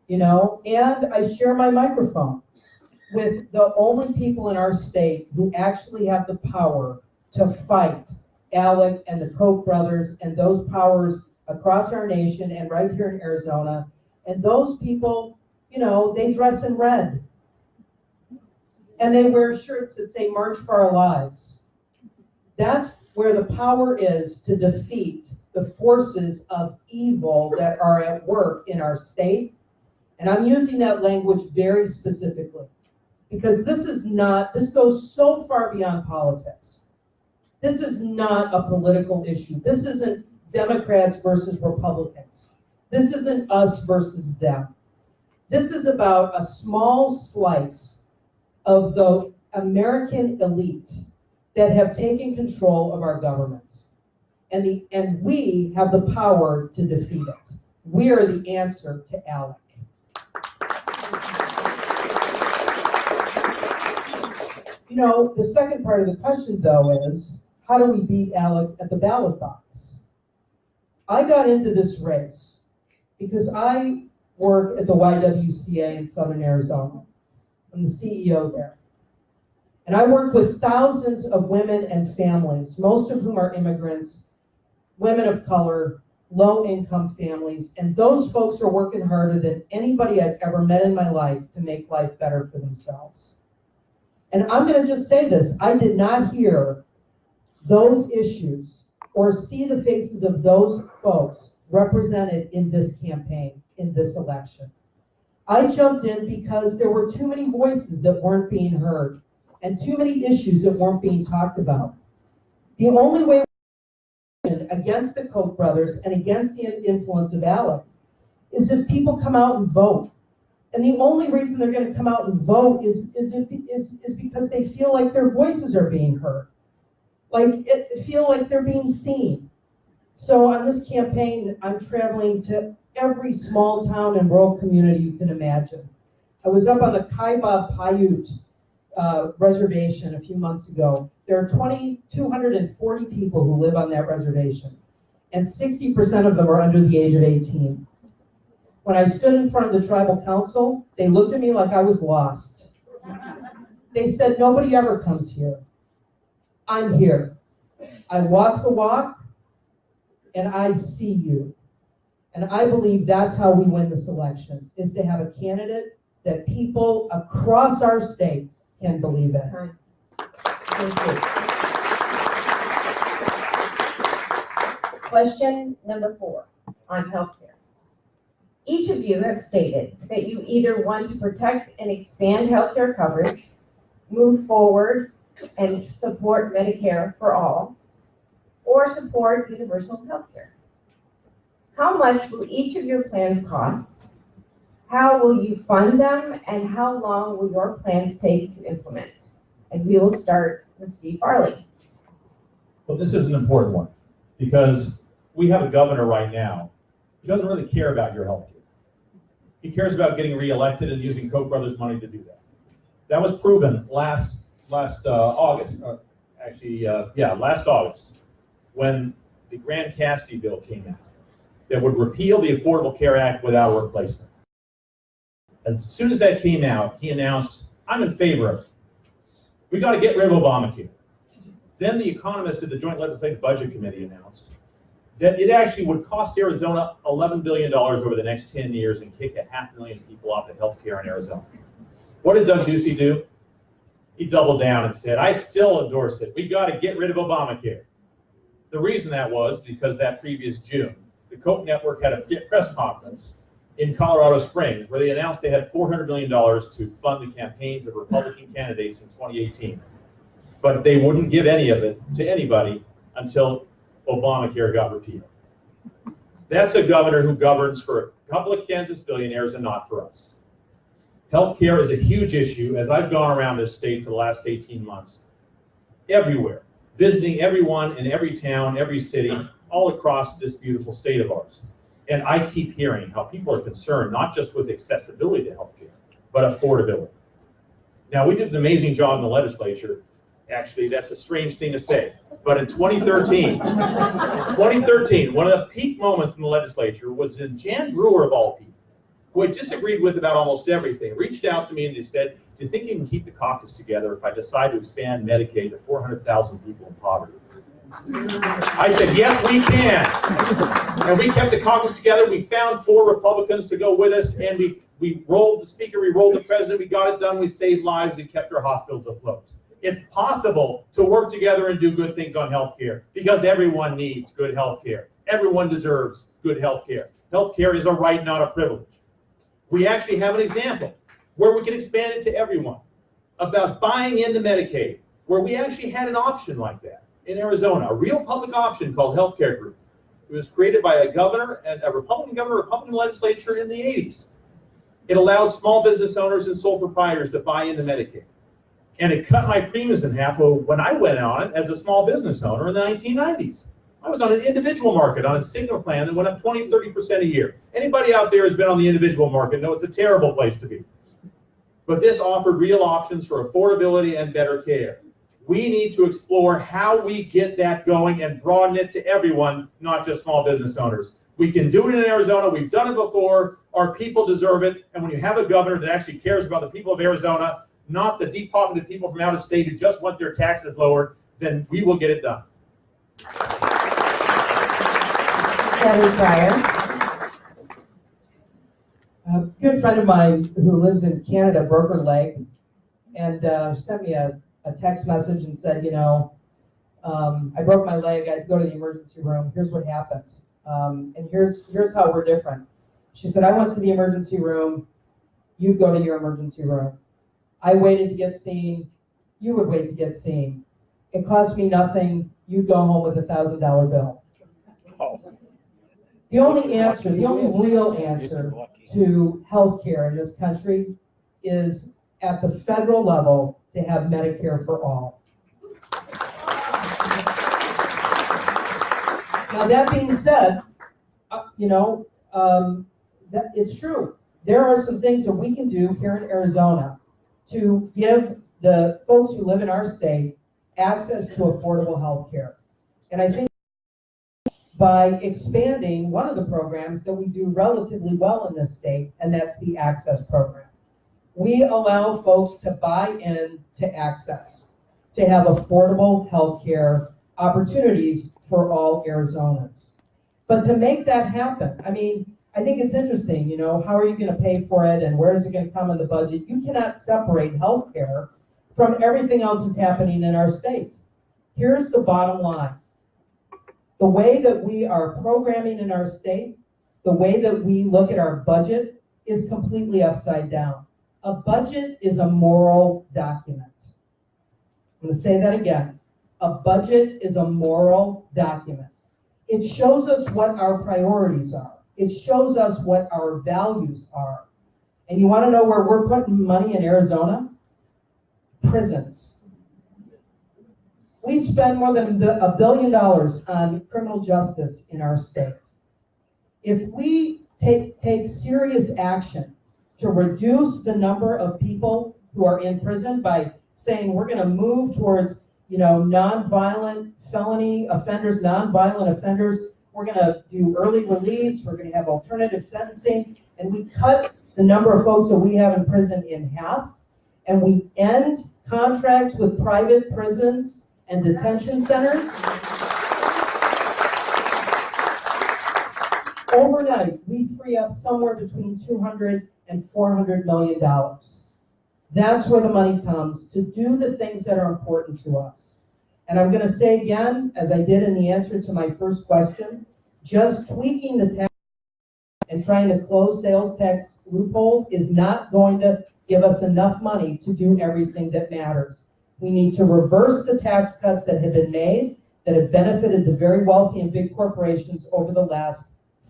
you know. And I share my microphone with the only people in our state who actually have the power to fight ALEC and the Koch brothers and those powers across our nation and right here in Arizona. And those people, you know, they dress in red. And they wear shirts that say March for Our Lives. That's where the power is to defeat the forces of evil that are at work in our state. And I'm using that language very specifically because this goes so far beyond politics. This is not a political issue. This isn't Democrats versus Republicans. This isn't us versus them. This is about a small slice of the American elite that have taken control of our government. And we have the power to defeat it. We are the answer to ALEC. You know, the second part of the question, though, is how do we beat ALEC at the ballot box? I got into this race because I work at the YWCA in Southern Arizona. I'm the CEO there. And I work with thousands of women and families, most of whom are immigrants, women of color, low-income families, and those folks are working harder than anybody I've ever met in my life to make life better for themselves. And I'm going to just say this, I did not hear those issues or see the faces of those folks represented in this campaign, in this election. I jumped in because there were too many voices that weren't being heard and too many issues that weren't being talked about. The only way against the Koch brothers and against the influence of Alec is if people come out and vote. And the only reason they're going to come out and vote is because they feel like their voices are being heard. Feel like they're being seen. So on this campaign, I'm traveling to every small town and rural community you can imagine. I was up on the Kaiba Paiute reservation a few months ago. There are 240 people who live on that reservation, and 60% of them are under the age of 18. When I stood in front of the tribal council, they looked at me like I was lost. They said, nobody ever comes here. I'm here. I walk the walk, and I see you. And I believe that's how we win this election, is to have a candidate that people across our state can believe in. Thank you. Question number 4 on healthcare. Each of you have stated that you either want to protect and expand healthcare coverage, move forward and support Medicare for all, or support universal healthcare. How much will each of your plans cost? How will you fund them? And how long will your plans take to implement? And we will start with Steve Farley. Well, this is an important one because we have a governor right now who doesn't really care about your health care. He cares about getting reelected and using Koch brothers money to do that. That was proven last August, last August, when the Grand Cassidy bill came out that would repeal the Affordable Care Act without a replacement. As soon as that came out, he announced, I'm in favor of it. We got to get rid of Obamacare. Then the economists at the Joint Legislative Budget Committee announced that it actually would cost Arizona $11 billion over the next 10 years and kick 500,000 people off of health care in Arizona. What did Doug Ducey do? He doubled down and said, I still endorse it. We got to get rid of Obamacare. The reason that was because that previous June, the Koch network had a press conference in Colorado Springs where they announced they had $400 million to fund the campaigns of Republican candidates in 2018. But they wouldn't give any of it to anybody until Obamacare got repealed. That's a governor who governs for a couple of Kansas billionaires and not for us. Healthcare is a huge issue. As I've gone around this state for the last 18 months, everywhere, visiting everyone in every town, every city, all across this beautiful state of ours. And I keep hearing how people are concerned, not just with accessibility to healthcare, but affordability. Now, we did an amazing job in the legislature. Actually, that's a strange thing to say. But in 2013, one of the peak moments in the legislature was when Jan Brewer, of all people, who I disagreed with about almost everything, reached out to me and they said, do you think you can keep the caucus together if I decide to expand Medicaid to 400,000 people in poverty? I said, yes, we can. And we kept the caucus together. We found 4 Republicans to go with us, and we rolled the speaker, we rolled the president, we got it done, we saved lives and kept our hospitals afloat. It's possible to work together and do good things on health care because everyone needs good health care. Everyone deserves good health care. Health care is a right, not a privilege. We actually have an example where we can expand it to everyone about buying into Medicaid, where we actually had an option like that in Arizona, a real public option called Healthcare Group. It was created by a governor and a Republican governor, Republican legislature in the 80s. It allowed small business owners and sole proprietors to buy into Medicaid. And it cut my premiums in half when I went on it as a small business owner in the 1990s. I was on an individual market on a Cigna plan that went up 20, 30% a year. Anybody out there who's been on the individual market know it's a terrible place to be. But this offered real options for affordability and better care. We need to explore how we get that going and broaden it to everyone, not just small business owners. We can do it in Arizona. We've done it before. Our people deserve it. And when you have a governor that actually cares about the people of Arizona, not the deep-pocketed people from out of state who just want their taxes lowered, then we will get it done. Kelly Fryer. A good friend of mine who lives in Canada broke her leg and sent me a text message and said, I broke my leg, I had to go to the emergency room, here's what happened. And here's how we're different. She said, I went to the emergency room, you go to your emergency room. I waited to get seen, you would wait to get seen. It cost me nothing, you'd go home with a $1,000 bill. The only real answer to healthcare in this country is at the federal level to have Medicare for all. Now that being said, that it's true. There are some things that we can do here in Arizona to give the folks who live in our state access to affordable health care. And I think by expanding one of the programs that we do relatively well in this state, and that's the Access program. We allow folks to buy in to access, to have affordable health care opportunities for all Arizonans. But to make that happen, I think it's interesting, how are you going to pay for it and where is it going to come in the budget? You cannot separate health care from everything else that's happening in our state. Here's the bottom line. The way that we are programming in our state, the way that we look at our budget is completely upside down. A budget is a moral document. I'm going to say that again. A budget is a moral document. It shows us what our priorities are. It shows us what our values are. And you want to know where we're putting money in Arizona? Prisons. We spend more than $1 billion on criminal justice in our state. If we take serious action to reduce the number of people who are in prison by saying we're going to move towards, nonviolent felony offenders, nonviolent offenders, we're going to do early release, we're going to have alternative sentencing, and we cut the number of folks that we have in prison in half, and we end contracts with private prisons and detention centers. Overnight, we free up somewhere between $200 and $400 million. That's where the money comes to do the things that are important to us. And I'm going to say again, as I did in the answer to my first question, just tweaking the tax and trying to close sales tax loopholes is not going to give us enough money to do everything that matters. We need to reverse the tax cuts that have been made, that have benefited the very wealthy and big corporations over the last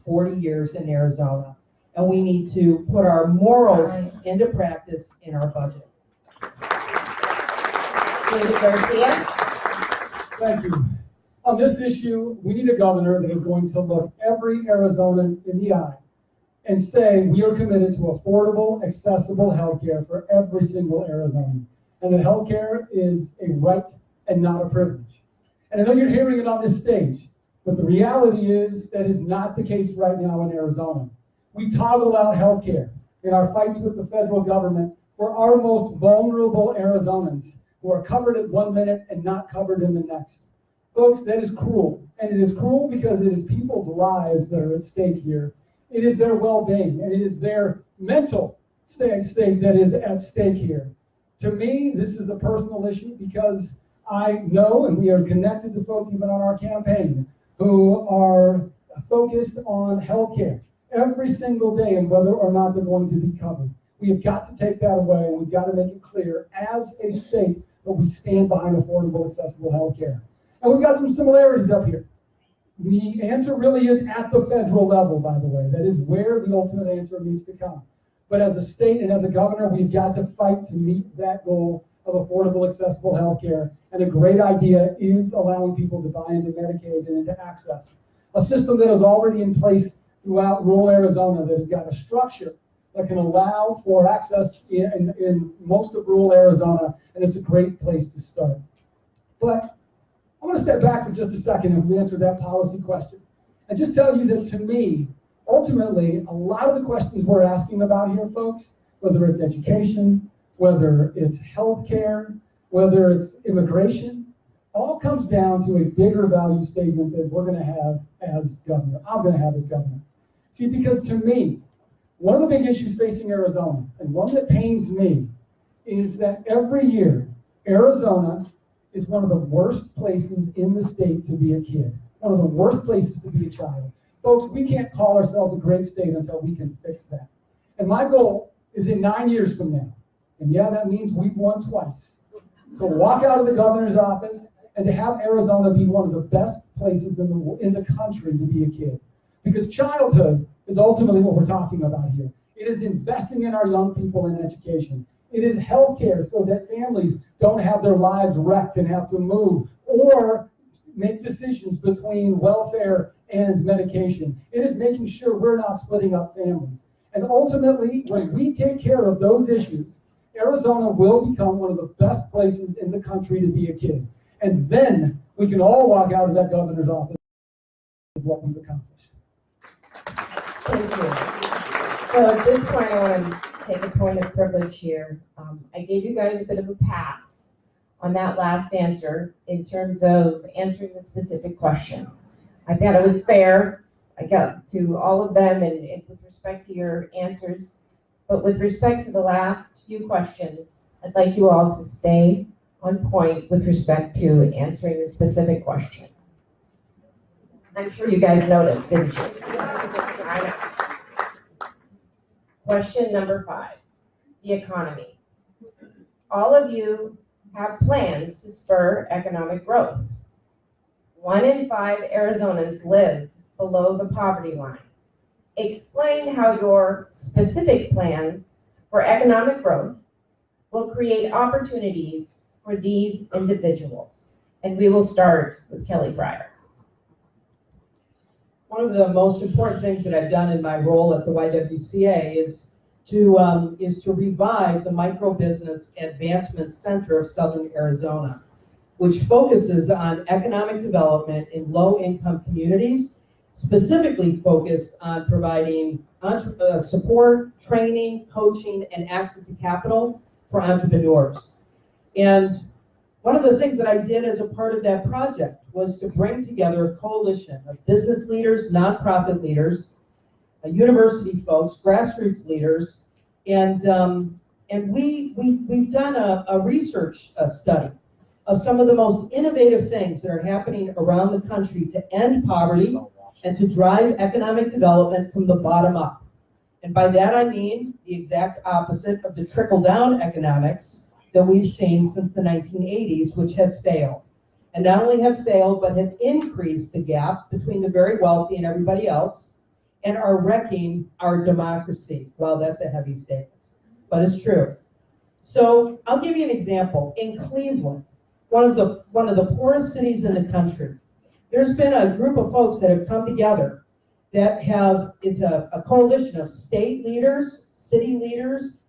40 years in Arizona. And we need to put our morals into practice in our budget. David Garcia. Thank you. On this issue, we need a governor that is going to look every Arizonan in the eye and say we are committed to affordable, accessible health care for every single Arizonan. And that health care is a right and not a privilege. And I know you're hearing it on this stage, but the reality is that is not the case right now in Arizona. We toggle out health care in our fights with the federal government for our most vulnerable Arizonans who are covered at 1 minute and not covered in the next. Folks, that is cruel. And it is cruel because it is people's lives that are at stake here. It is their well-being, and it is their mental state that is at stake here. To me, this is a personal issue because I know, and we are connected to folks even on our campaign, who are focused on healthcare every single day and whether or not they're going to be covered. We have got to take that away, and we've got to make it clear as a state that we stand behind affordable, accessible healthcare. And we've got some similarities up here. The answer really is at the federal level, by the way. That is where the ultimate answer needs to come. But as a state and as a governor, we've got to fight to meet that goal of affordable, accessible health care. And a great idea is allowing people to buy into Medicaid and into access. A system that is already in place throughout rural Arizona that has got a structure that can allow for access in most of rural Arizona, and it's a great place to start. But I want to step back for just a second and answer that policy question. And just tell you that to me, ultimately, a lot of the questions we're asking about here, folks, whether it's education, whether it's healthcare, whether it's immigration, all comes down to a bigger value statement that we're going to have as governor. I'm going to have as governor. See, because to me, one of the big issues facing Arizona, and one that pains me, is that every year, Arizona is one of the worst places in the state to be a kid. One of the worst places to be a child. Folks, we can't call ourselves a great state until we can fix that. And my goal is in 9 years from now, and yeah, that means we've won twice, to walk out of the governor's office and to have Arizona be one of the best places in the country to be a kid. Because childhood is ultimately what we're talking about here. It is investing in our young people in education. It is healthcare so that families don't have their lives wrecked and have to move or make decisions between welfare and medication. It is making sure we're not splitting up families. And ultimately, when we take care of those issues, Arizona will become one of the best places in the country to be a kid. And then we can all walk out of that governor's office with what we've accomplished. Thank you. So at this point, I want to take a point of privilege here. I gave you guys a bit of a pass on that last answer in terms of answering the specific question. I thought it was fair. I got to all of them and with respect to your answers. But with respect to the last few questions, I'd like you all to stay on point with respect to answering the specific question. I'm sure you guys noticed, didn't you? I know. Question number 5, the economy. All of you have plans to spur economic growth. 1 in 5 Arizonans live below the poverty line. Explain how your specific plans for economic growth will create opportunities for these individuals. And we will start with Kelly Breyer. One of the most important things that I've done in my role at the YWCA is to revive the Microbusiness Advancement Center of Southern Arizona, which focuses on economic development in low-income communities, specifically focused on providing support, training, coaching, and access to capital for entrepreneurs. And one of the things that I did as a part of that project was to bring together a coalition of business leaders, nonprofit leaders, university folks, grassroots leaders, and we've done a research study of some of the most innovative things that are happening around the country to end poverty and to drive economic development from the bottom up. And by that I mean the exact opposite of the trickle-down economics that we've seen since the 1980s, which have failed. And not only have failed, but have increased the gap between the very wealthy and everybody else, and are wrecking our democracy. Well, that's a heavy statement, but it's true. So I'll give you an example. In Cleveland, one of the poorest cities in the country, there's been a group of folks that have come together that it's a coalition of state leaders, city leaders,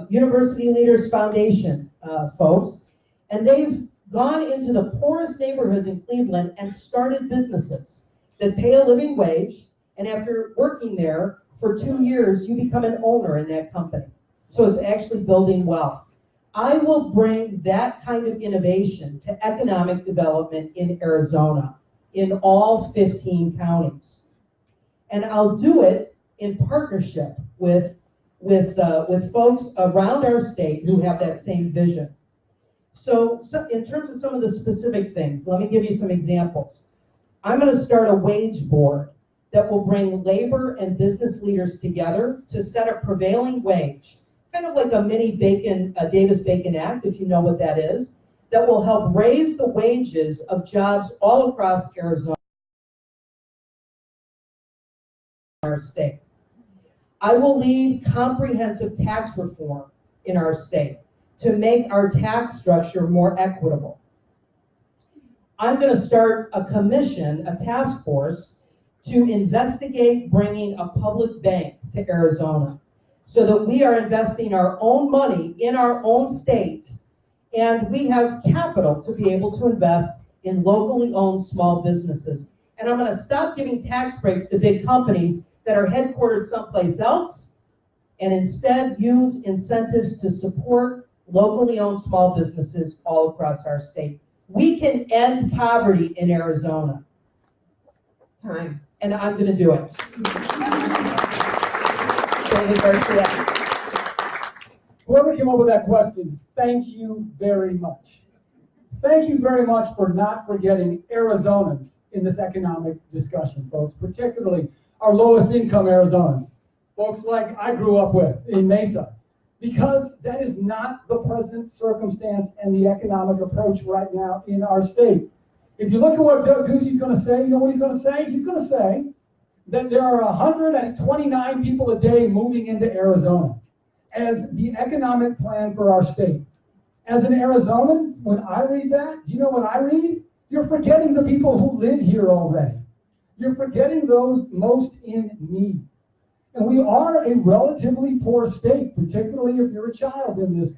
university leaders, foundation folks, and they've gone into the poorest neighborhoods in Cleveland and started businesses that pay a living wage, and after working there for 2 years, you become an owner in that company. So it's actually building wealth. I will bring that kind of innovation to economic development in Arizona, in all 15 counties. And I'll do it in partnership with folks around our state who have that same vision. So in terms of some of the specific things, let me give you some examples. I'm going to start a wage board that will bring labor and business leaders together to set a prevailing wage, kind of like a mini Davis-Bacon Act, if you know what that is, that will help raise the wages of jobs all across Arizona, our state. I will lead comprehensive tax reform in our state to make our tax structure more equitable. I'm going to start a commission, a task force, to investigate bringing a public bank to Arizona so that we are investing our own money in our own state and we have capital to be able to invest in locally owned small businesses. And I'm going to stop giving tax breaks to big companies that are headquartered someplace else and instead use incentives to support locally owned small businesses all across our state. We can end poverty in Arizona. Time. And I'm going to do it. David Garcia. Whoever came up with that question, thank you very much. Thank you very much for not forgetting Arizonans in this economic discussion, folks, particularly our lowest income Arizonans, folks like I grew up with in Mesa, because that is not the present circumstance and the economic approach right now in our state. If you look at what Doug Ducey's going to say, you know what he's going to say? He's going to say that there are 129 people a day moving into Arizona as the economic plan for our state. As an Arizonan, when I read that, do you know what I read? You're forgetting the people who live here already. You're forgetting those most in need. And we are a relatively poor state, particularly if you're a child in this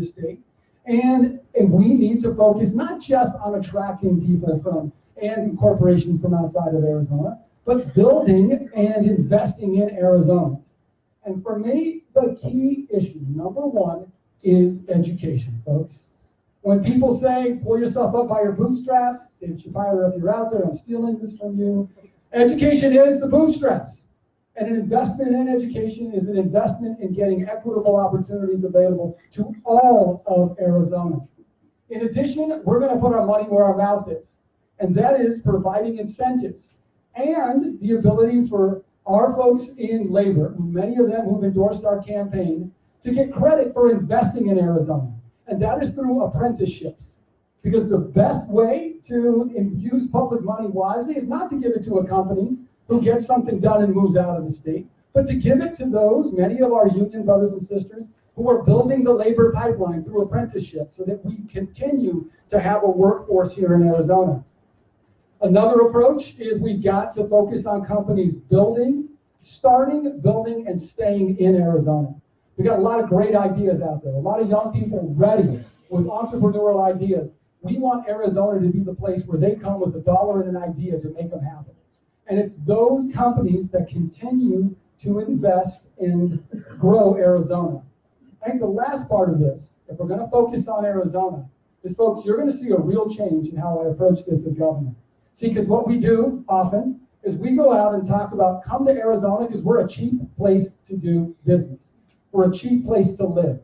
state. And we need to focus not just on attracting people from and corporations from outside of Arizona, but building and investing in Arizonans. And for me, the key issue, number one, is education, folks. When people say, pull yourself up by your bootstraps, David Shapiro, if you're out there, I'm stealing this from you. Education is the bootstraps. And an investment in education is an investment in getting equitable opportunities available to all of Arizona. In addition, we're going to put our money where our mouth is, and that is providing incentives and the ability for our folks in labor, many of them who've endorsed our campaign, to get credit for investing in Arizona. And that is through apprenticeships. Because the best way to use public money wisely is not to give it to a company who gets something done and moves out of the state, but to give it to those, many of our union brothers and sisters, who are building the labor pipeline through apprenticeship so that we continue to have a workforce here in Arizona. Another approach is we've got to focus on companies starting, building, and staying in Arizona. We've got a lot of great ideas out there, a lot of young people ready with entrepreneurial ideas. We want Arizona to be the place where they come with $1 and an idea to make them happen. And it's those companies that continue to invest and grow Arizona. I think the last part of this, if we're going to focus on Arizona, is, folks, you're going to see a real change in how I approach this as governor. See, because what we do often is we go out and talk about, come to Arizona because we're a cheap place to do business. We're a cheap place to live.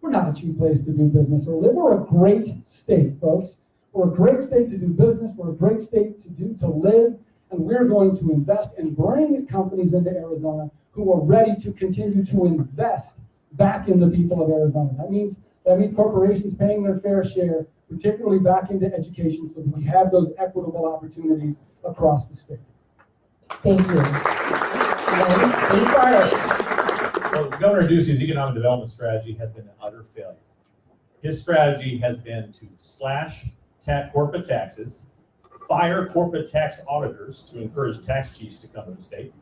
We're not a cheap place to do business or live. We're a great state, folks. We're a great state to do business. We're a great state to live. And we're going to invest and bring companies into Arizona who are ready to continue to invest back in the people of Arizona. That means corporations paying their fair share, particularly back into education, so that we have those equitable opportunities across the state. Thank you. Steve Farley. Well, Governor Ducey's economic development strategy has been an utter failure. His strategy has been to slash corporate taxes, fire corporate tax auditors to encourage tax chiefs to come to the state,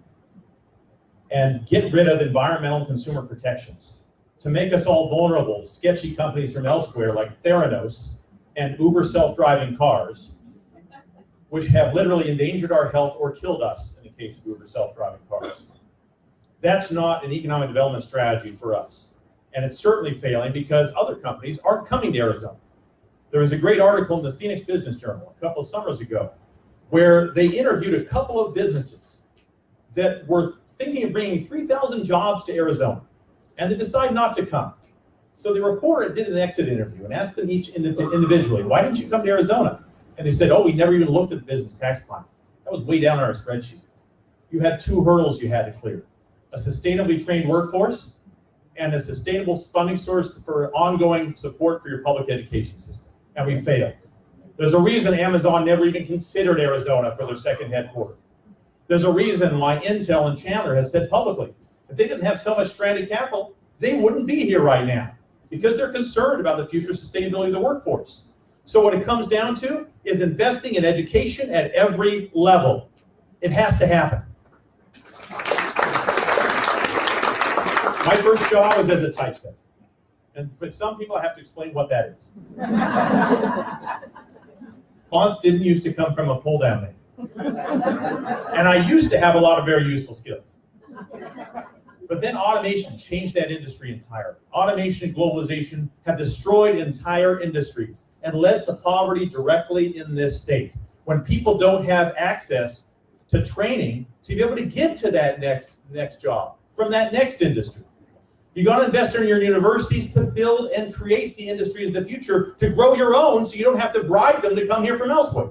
and get rid of environmental and consumer protections to make us all vulnerable to sketchy companies from elsewhere like Theranos and Uber self-driving cars, which have literally endangered our health or killed us in the case of Uber self-driving cars. That's not an economic development strategy for us. And it's certainly failing because other companies aren't coming to Arizona. There was a great article in the Phoenix Business Journal a couple of summers ago where they interviewed a couple of businesses that were thinking of bringing 3,000 jobs to Arizona, and they decided not to come. So the reporter did an exit interview and asked them each individually, why didn't you come to Arizona? And they said, oh, we never even looked at the business tax climate. That was way down on our spreadsheet. You had two hurdles you had to clear: a sustainably trained workforce and a sustainable funding source for ongoing support for your public education system. And we failed. There's a reason Amazon never even considered Arizona for their second headquarters. There's a reason why Intel and Chandler has said publicly, if they didn't have so much stranded capital, they wouldn't be here right now, because they're concerned about the future sustainability of the workforce. So what it comes down to is investing in education at every level. It has to happen. My first job was as a typesetter. And for some people, I have to explain what that is. Fonts didn't used to come from a pull-down menu. And I used to have a lot of very useful skills. But then automation changed that industry entirely. Automation and globalization have destroyed entire industries and led to poverty directly in this state. When people don't have access to training to be able to get to that next job from that next industry. You got to invest in your universities to build and create the industries of the future, to grow your own so you don't have to bribe them to come here from elsewhere.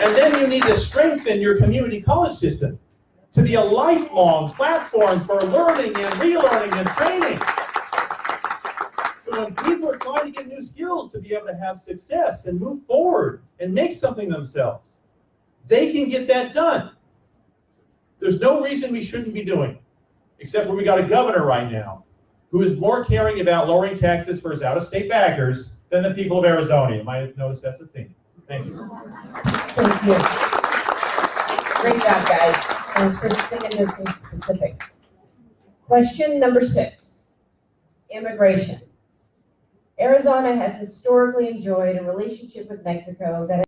And then you need to strengthen your community college system to be a lifelong platform for learning and relearning and training. So when people are trying to get new skills to be able to have success and move forward and make something themselves, they can get that done. There's no reason we shouldn't be doing it, except for we got a governor right now who is more caring about lowering taxes for his out-of-state backers than the people of Arizona. You might have noticed that's a theme. Thank you. Thank you. Great job, guys. Thanks for sticking this in specifics. Question number 6, immigration. Arizona has historically enjoyed a relationship with Mexico that has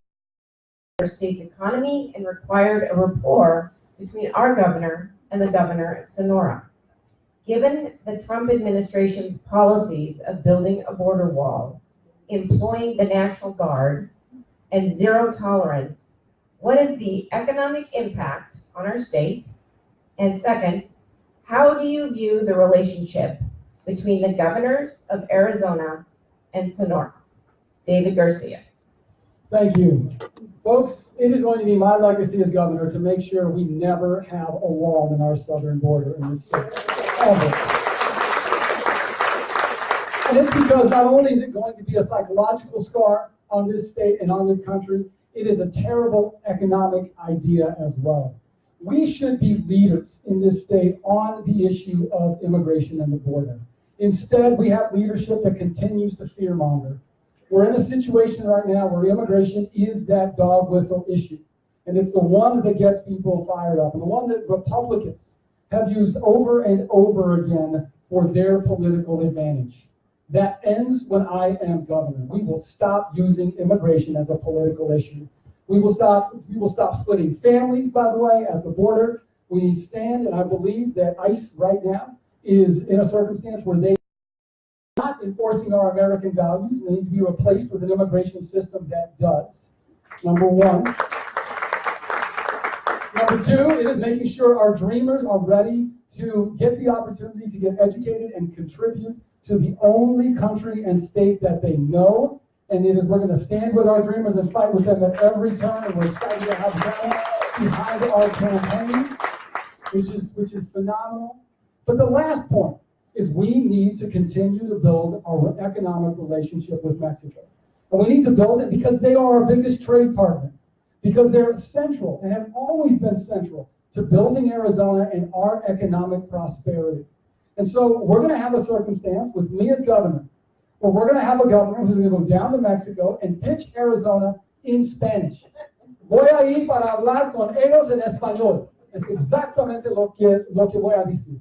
our state's economy and required a rapport between our governor and the governor of Sonora. Given the Trump administration's policies of building a border wall, employing the National Guard, and zero tolerance, what is the economic impact on our state? And second, how do you view the relationship between the governors of Arizona and Sonora? David Garcia. Thank you. Folks, it is going to be my legacy as governor to make sure we never have a wall in our southern border in this state, ever. And it's because not only is it going to be a psychological scar on this state and on this country, it is a terrible economic idea as well. We should be leaders in this state on the issue of immigration and the border. Instead, we have leadership that continues to fearmonger. We're in a situation right now where immigration is that dog whistle issue. And it's the one that gets people fired up, and the one that Republicans have used over and over again for their political advantage. That ends when I am governor. We will stop using immigration as a political issue. We will stop splitting families, by the way, at the border. We stand, and I believe that ICE right now is in a circumstance where they are not enforcing our American values. They need to be replaced with an immigration system that does. Number one. Number two, it is making sure our dreamers are ready to get the opportunity to get educated and contribute to the only country and state that they know. And it is, we're going to stand with our dreamers and fight with them at every turn. And we're excited to have them behind our campaign, which is phenomenal. But the last point is we need to continue to build our economic relationship with Mexico. And we need to build it because they are our biggest trade partner, because they're central and have always been central to building Arizona and our economic prosperity. And so we're going to have a circumstance with me as governor, where we're going to have a governor who's going to go down to Mexico and pitch Arizona in Spanish. Voy a ir para hablar con ellos en español. Es exactamente lo que voy a decir.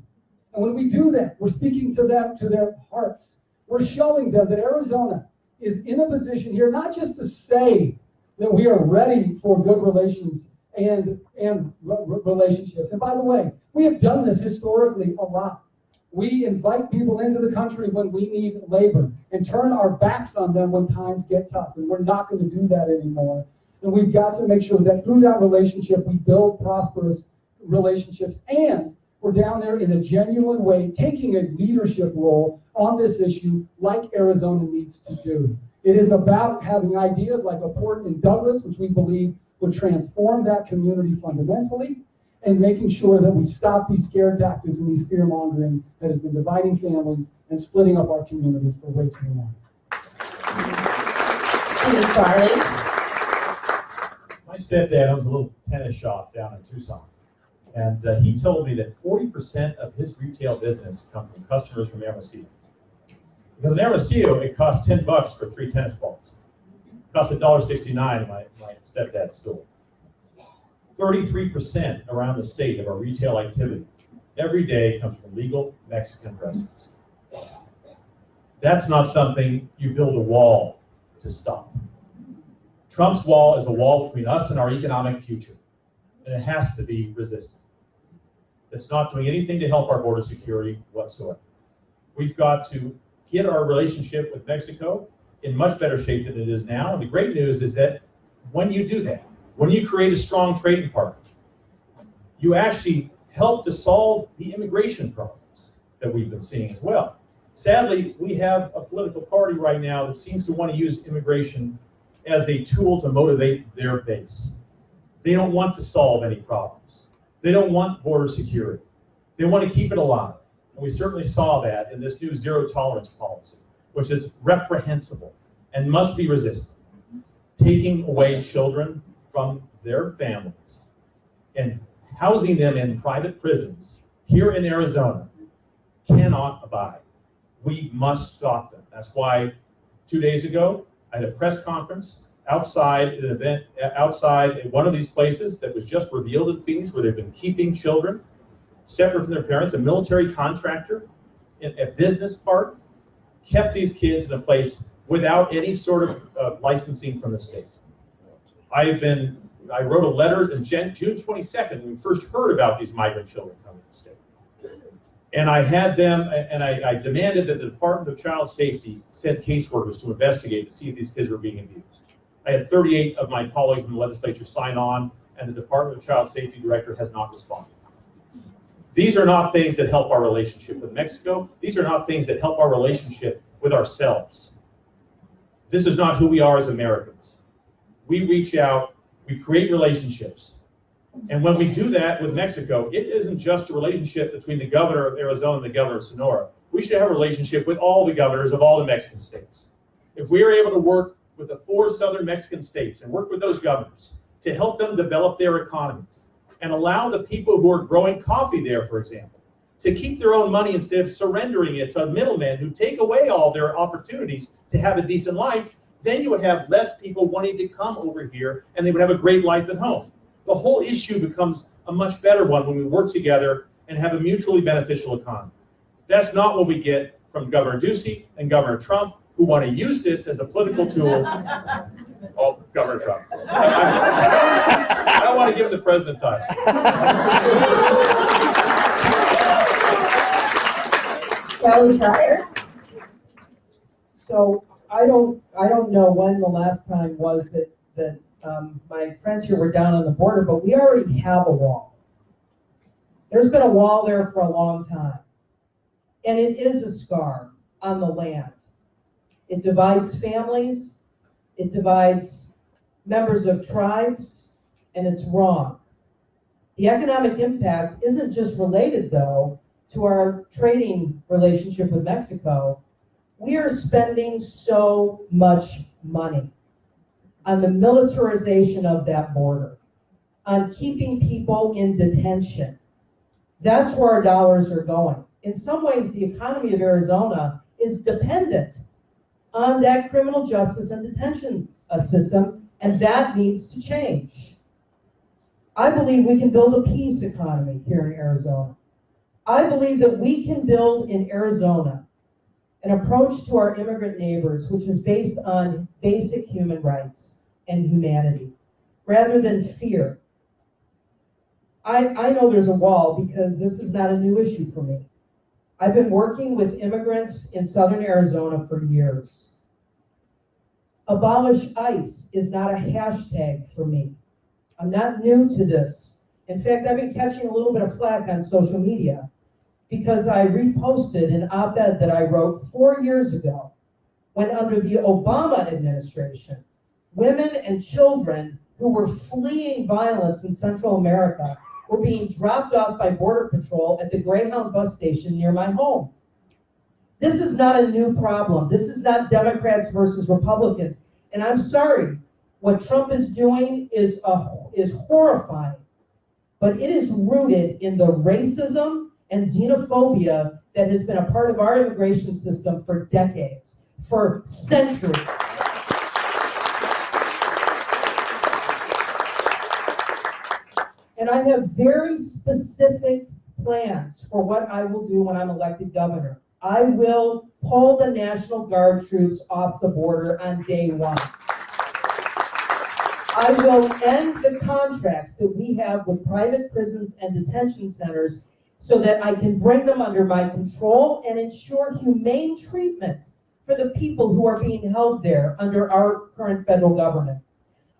And when we do that, we're speaking to them, to their hearts. We're showing them that Arizona is in a position here not just to say that we are ready for good relations and relationships. And by the way, we have done this historically a lot. We invite people into the country when we need labor and turn our backs on them when times get tough. And we're not going to do that anymore. And we've got to make sure that through that relationship, we build prosperous relationships. And we're down there in a genuine way, taking a leadership role on this issue like Arizona needs to do. It is about having ideas like a port in Douglas, which we believe would transform that community fundamentally, and making sure that we stop these scare tactics and these fear-mongering that has been dividing families and splitting up our communities for way too long. Steve Farley. My stepdad owns a little tennis shop down in Tucson. And he told me that 40% of his retail business comes from customers from Hermosillo. Because in Hermosillo, it costs $10 for 3 tennis balls. It costs $1.69 in my stepdad's store. 33% around the state of our retail activity every day comes from legal Mexican residents. That's not something you build a wall to stop. Trump's wall is a wall between us and our economic future, and it has to be resisted. that's not doing anything to help our border security whatsoever. We've got to get our relationship with Mexico in much better shape than it is now. And the great news is that when you do that, when you create a strong trading partner, you actually help to solve the immigration problems that we've been seeing as well. Sadly, we have a political party right now that seems to want to use immigration as a tool to motivate their base. They don't want to solve any problems. They don't want border security. They want to keep it alive. And we certainly saw that in this new zero tolerance policy, which is reprehensible and must be resisted. Taking away children from their families and housing them in private prisons here in Arizona cannot abide. We must stop them. That's why 2 days ago, I had a press conference outside an event, outside one of these places that was just revealed in Phoenix, where they've been keeping children separate from their parents. A military contractor, a business park, kept these kids in a place without any sort of licensing from the state. I wrote a letter on June 22nd when we first heard about these migrant children coming to the state. And I had them, and I demanded that the Department of Child Safety send caseworkers to investigate to see if these kids were being abused. I had 38 of my colleagues in the legislature sign on, and the Department of Child Safety director has not responded. These are not things that help our relationship with Mexico. These are not things that help our relationship with ourselves. This is not who we are as Americans. We reach out, we create relationships. And when we do that with Mexico, it isn't just a relationship between the governor of Arizona and the governor of Sonora. We should have a relationship with all the governors of all the Mexican states. If we are able to work with the 4 southern Mexican states and work with those governors to help them develop their economies and allow the people who are growing coffee there, for example, to keep their own money instead of surrendering it to middlemen who take away all their opportunities to have a decent life, then you would have less people wanting to come over here and they would have a great life at home. The whole issue becomes a much better one when we work together and have a mutually beneficial economy. That's not what we get from Governor Ducey and Governor Trump, who want to use this as a political tool. Oh, Governor Trump. I don't want to give him the president title. Kelly Schreier. So I don't know when the last time was that my friends here were down on the border, but we already have a wall. There's been a wall there for a long time, and it is a scar on the land. It divides families, it divides members of tribes, and it's wrong. The economic impact isn't just related, though, to our trading relationship with Mexico. We are spending so much money on the militarization of that border, on keeping people in detention. That's where our dollars are going. In some ways, the economy of Arizona is dependent on that criminal justice and detention system, and that needs to change. I believe we can build a peace economy here in Arizona. I believe that we can build in Arizona an approach to our immigrant neighbors which is based on basic human rights and humanity, rather than fear. I know there's a wall because this is not a new issue for me. I've been working with immigrants in southern Arizona for years. Abolish ICE is not a hashtag for me. I'm not new to this. In fact, I've been catching a little bit of flack on social media because I reposted an op-ed that I wrote 4 years ago when, under the Obama administration, women and children who were fleeing violence in Central America were being dropped off by Border Patrol at the Greyhound bus station near my home. This is not a new problem. This is not Democrats versus Republicans. And I'm sorry, what Trump is doing is horrifying. But it is rooted in the racism and xenophobia that has been a part of our immigration system for decades, for centuries. And I have very specific plans for what I will do when I'm elected governor. I will pull the National Guard troops off the border on day one. I will end the contracts that we have with private prisons and detention centers so that I can bring them under my control and ensure humane treatment for the people who are being held there under our current federal government.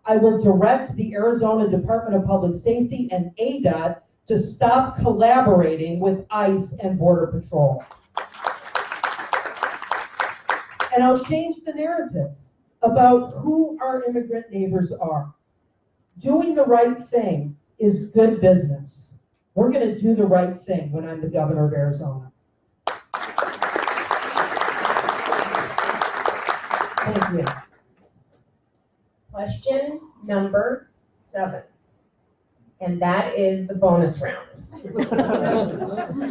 I will direct the Arizona Department of Public Safety and ADOT to stop collaborating with ICE and Border Patrol. And I'll change the narrative about who our immigrant neighbors are. Doing the right thing is good business. We're going to do the right thing when I'm the governor of Arizona. Thank you. Question number 7, and that is the bonus round.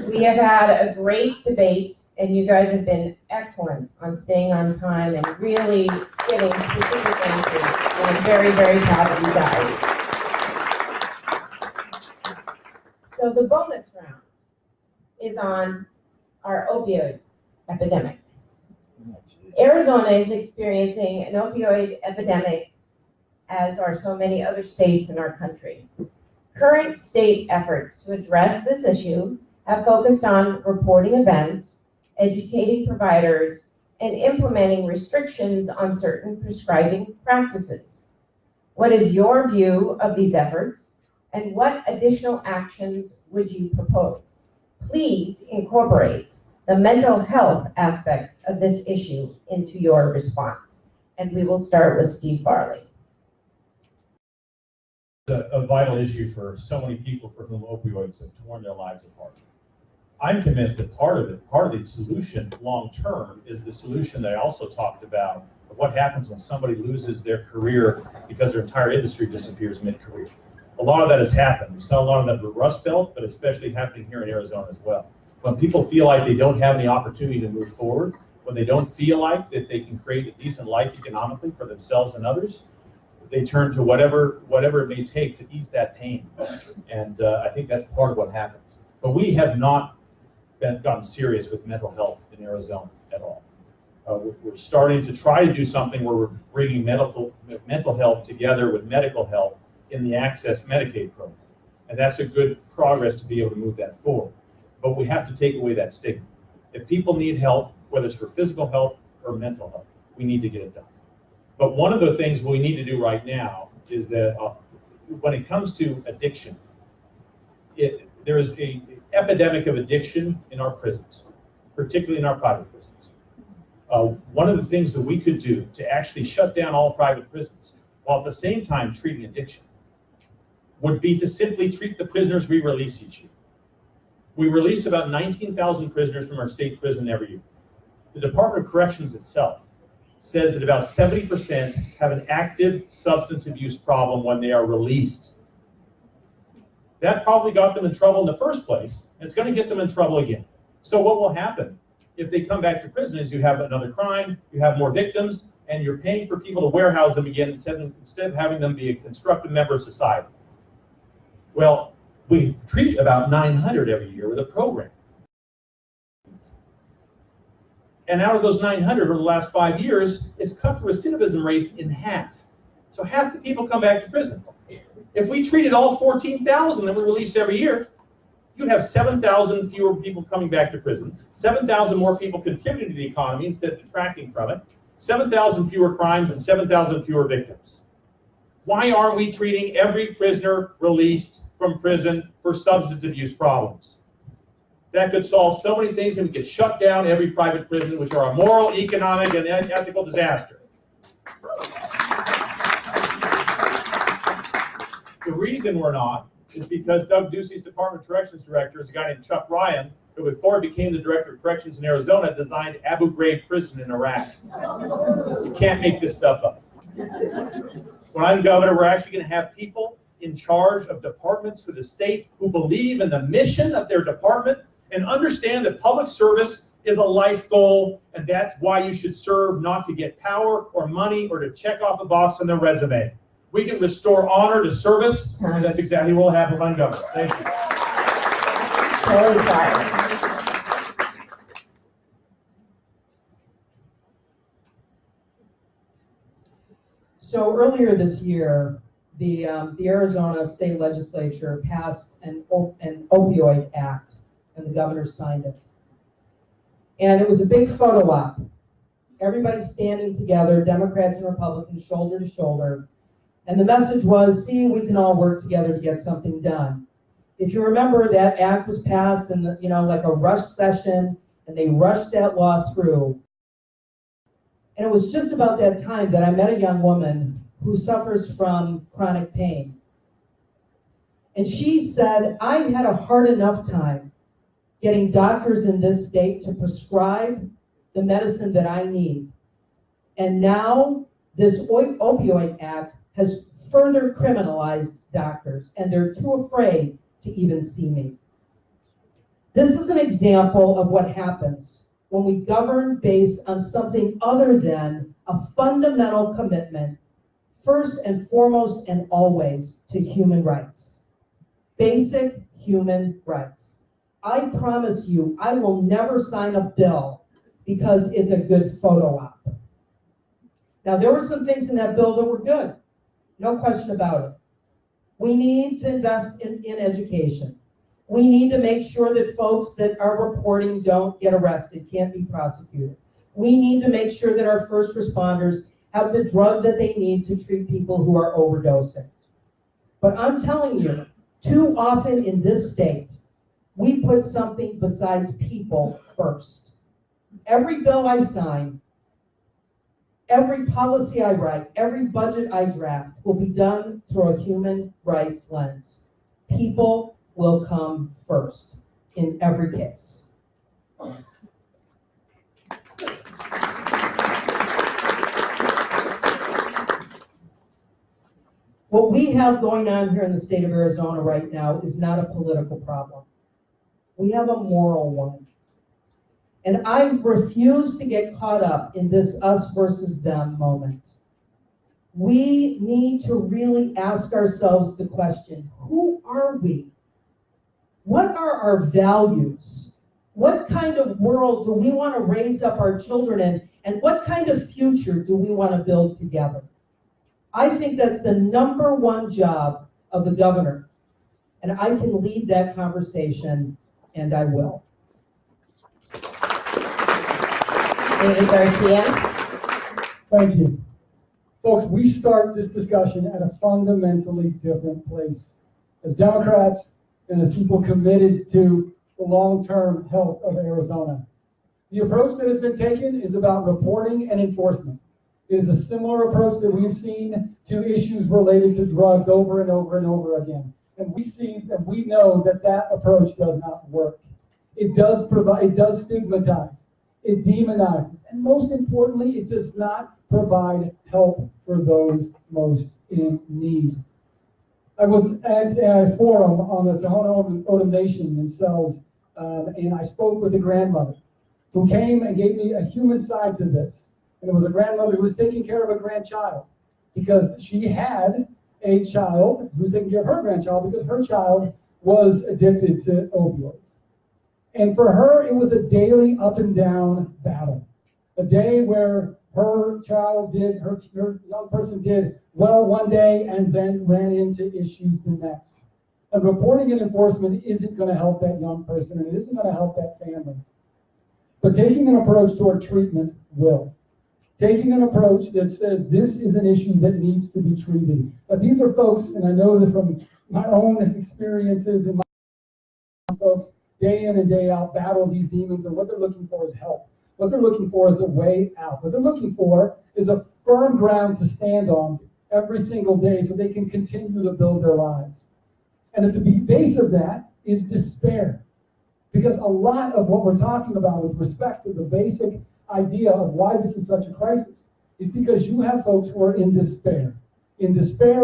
We have had a great debate, and you guys have been excellent on staying on time and really giving specific answers, and I'm very, very proud of you guys. So the bonus round is on our opioid epidemic. Arizona is experiencing an opioid epidemic, as are so many other states in our country. Current state efforts to address this issue have focused on reporting events, educating providers, and implementing restrictions on certain prescribing practices. What is your view of these efforts, and what additional actions would you propose? Please incorporate the mental health aspects of this issue into your response. And we will start with Steve Farley. A vital issue for so many people for whom opioids have torn their lives apart. I'm convinced that part of the solution long term is the solution that I also talked about of what happens when somebody loses their career because their entire industry disappears mid-career. A lot of that has happened. We saw a lot of that with Rust Belt, but especially happening here in Arizona as well. When people feel like they don't have any opportunity to move forward, when they don't feel like that they can create a decent life economically for themselves and others, they turn to whatever it may take to ease that pain. And I think that's part of what happens. But we have not gotten serious with mental health in Arizona at all. We're starting to try to do something where we're bringing mental health together with medical health in the Access Medicaid program. And that's a good progress to be able to move that forward. But we have to take away that stigma. If people need help, whether it's for physical health or mental health, we need to get it done. But one of the things we need to do right now is that when it comes to addiction, there is an epidemic of addiction in our prisons, particularly in our private prisons. One of the things that we could do to actually shut down all private prisons, while at the same time treating addiction, would be to simply treat the prisoners we release each year. We release about 19,000 prisoners from our state prison every year. The Department of Corrections itself says that about 70% have an active substance abuse problem when they are released. That probably got them in trouble in the first place, and it's going to get them in trouble again. So what will happen if they come back to prison is you have another crime, you have more victims, and you're paying for people to warehouse them again instead of having them be a constructive member of society. Well, we treat about 900 every year with a program. And out of those 900 over the last 5 years, it's cut the recidivism rate in half. So half the people come back to prison. If we treated all 14,000 that we release every year, you'd have 7,000 fewer people coming back to prison, 7,000 more people contributing to the economy instead of detracting from it, 7,000 fewer crimes, and 7,000 fewer victims. Why aren't we treating every prisoner released from prison for substance abuse problems? That could solve so many things, and we could shut down every private prison, which are a moral, economic, and ethical disaster. The reason we're not is because Doug Ducey's Department of Corrections director is a guy named Chuck Ryan, who before he became the director of corrections in Arizona, designed Abu Ghraib prison in Iraq. You can't make this stuff up. When I'm governor, we're actually going to have people in charge of departments for the state who believe in the mission of their department and understand that public service is a life goal, and that's why you should serve, not to get power or money or to check off a box on their resume. We can restore honor to service, and that's exactly what will happen when I'm governor. Thank you. So earlier this year, the Arizona State Legislature passed an opioid act and the governor signed it. And it was a big photo op. Everybody standing together, Democrats and Republicans, shoulder to shoulder. And the message was, see, we can all work together to get something done. If you remember, that act was passed in like a rush session, and they rushed that law through. And it was just about that time that I met a young woman who suffers from chronic pain. And she said, I had a hard enough time getting doctors in this state to prescribe the medicine that I need. And now this opioid act has further criminalized doctors, and they're too afraid to even see me. This is an example of what happens when we govern based on something other than a fundamental commitment, first and foremost and always, to human rights. Basic human rights. I promise you, I will never sign a bill because it's a good photo op. Now, there were some things in that bill that were good. No question about it. We need to invest in education. We need to make sure that folks that are reporting don't get arrested, can't be prosecuted. We need to make sure that our first responders have the drug that they need to treat people who are overdosing. But I'm telling you, too often in this state, we put something besides people first. Every bill I sign, every policy I write, every budget I draft will be done through a human rights lens. People will come first in every case. What we have going on here in the state of Arizona right now is not a political problem. We have a moral one. And I refuse to get caught up in this us versus them moment. We need to really ask ourselves the question, who are we? What are our values? What kind of world do we want to raise up our children in? And what kind of future do we want to build together? I think that's the number one job of the governor. And I can lead that conversation, and I will. David Garcia. Thank you. Folks, we start this discussion at a fundamentally different place. As Democrats and as people committed to the long-term health of Arizona. The approach that has been taken is about reporting and enforcement. It is a similar approach that we've seen to issues related to drugs over and over and over again. And we see and we know that that approach does not work. It does stigmatize, it demonizes, and most importantly, it does not provide help for those most in need. I was at a forum on the Tohono O'odham Nation in Sells, and I spoke with a grandmother who came and gave me a human side to this. And it was a grandmother who was taking care of a grandchild because she had a child who was taking care of her grandchild because her child was addicted to opioids. And for her, it was a daily up and down battle. A day where her young person did well one day and then ran into issues the next. And reporting and enforcement isn't going to help that young person, and it isn't going to help that family. But taking an approach toward treatment will. Taking an approach that says this is an issue that needs to be treated. But these are folks, and I know this from my own experiences and my folks, day in and day out, battle these demons, and what they're looking for is help. What they're looking for is a way out. What they're looking for is a firm ground to stand on every single day so they can continue to build their lives. And at the base of that is despair. Because a lot of what we're talking about with respect to the basic idea of why this is such a crisis is because you have folks who are in despair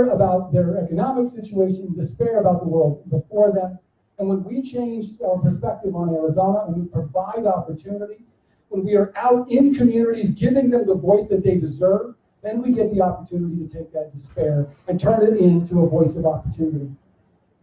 about their economic situation, in despair about the world before them. And when we change our perspective on Arizona, when we provide opportunities, when we are out in communities giving them the voice that they deserve, then we get the opportunity to take that despair and turn it into a voice of opportunity.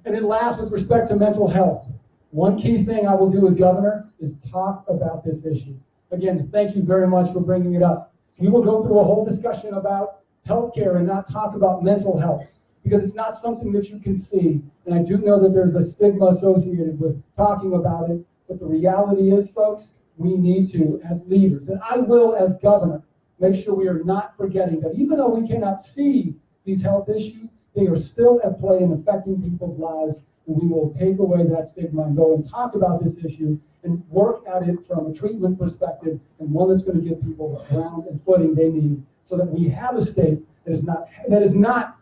And then last, with respect to mental health, one key thing I will do as governor is talk about this issue. Again, thank you very much for bringing it up. We will go through a whole discussion about healthcare and not talk about mental health because it's not something that you can see. And I do know that there's a stigma associated with talking about it, But the reality is, folks, we need to, as leaders, and I will as governor, make sure we are not forgetting that even though we cannot see these health issues, they are still at play and affecting people's lives. And we will take away that stigma and go and talk about this issue and work at it from a treatment perspective, and one that's going to give people the ground and footing they need so that we have a state that is not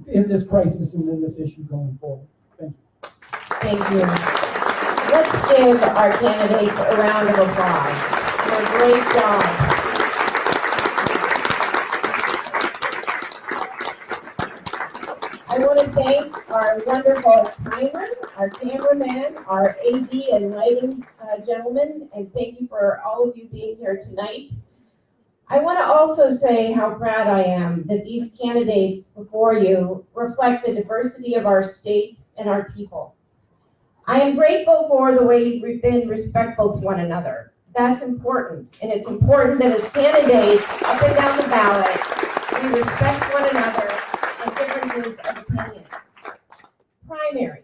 in this crisis and in this issue going forward. Thank you. Thank you. Let's give our candidates a round of applause for a great job. I want to thank our wonderful timer, our cameraman, our AD and lighting gentlemen, and thank you for all of you being here tonight. I want to also say how proud I am that these candidates before you reflect the diversity of our state and our people. I am grateful for the way you've been respectful to one another. That's important, and it's important that as candidates up and down the ballot, we respect one another and differences of opinion. Primaries.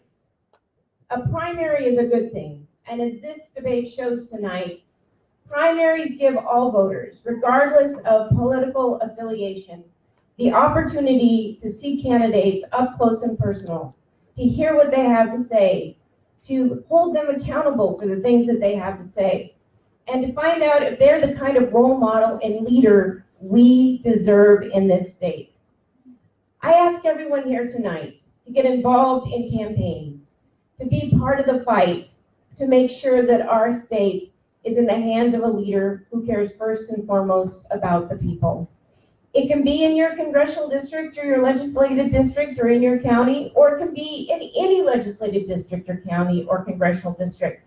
A primary is a good thing, and as this debate shows tonight, primaries give all voters, regardless of political affiliation, the opportunity to see candidates up close and personal, to hear what they have to say, to hold them accountable for the things that they have to say, and to find out if they're the kind of role model and leader we deserve in this state. I ask everyone here tonight to get involved in campaigns, to be part of the fight, to make sure that our state is in the hands of a leader who cares first and foremost about the people. It can be in your congressional district or your legislative district or in your county, or it can be in any legislative district or county or congressional district.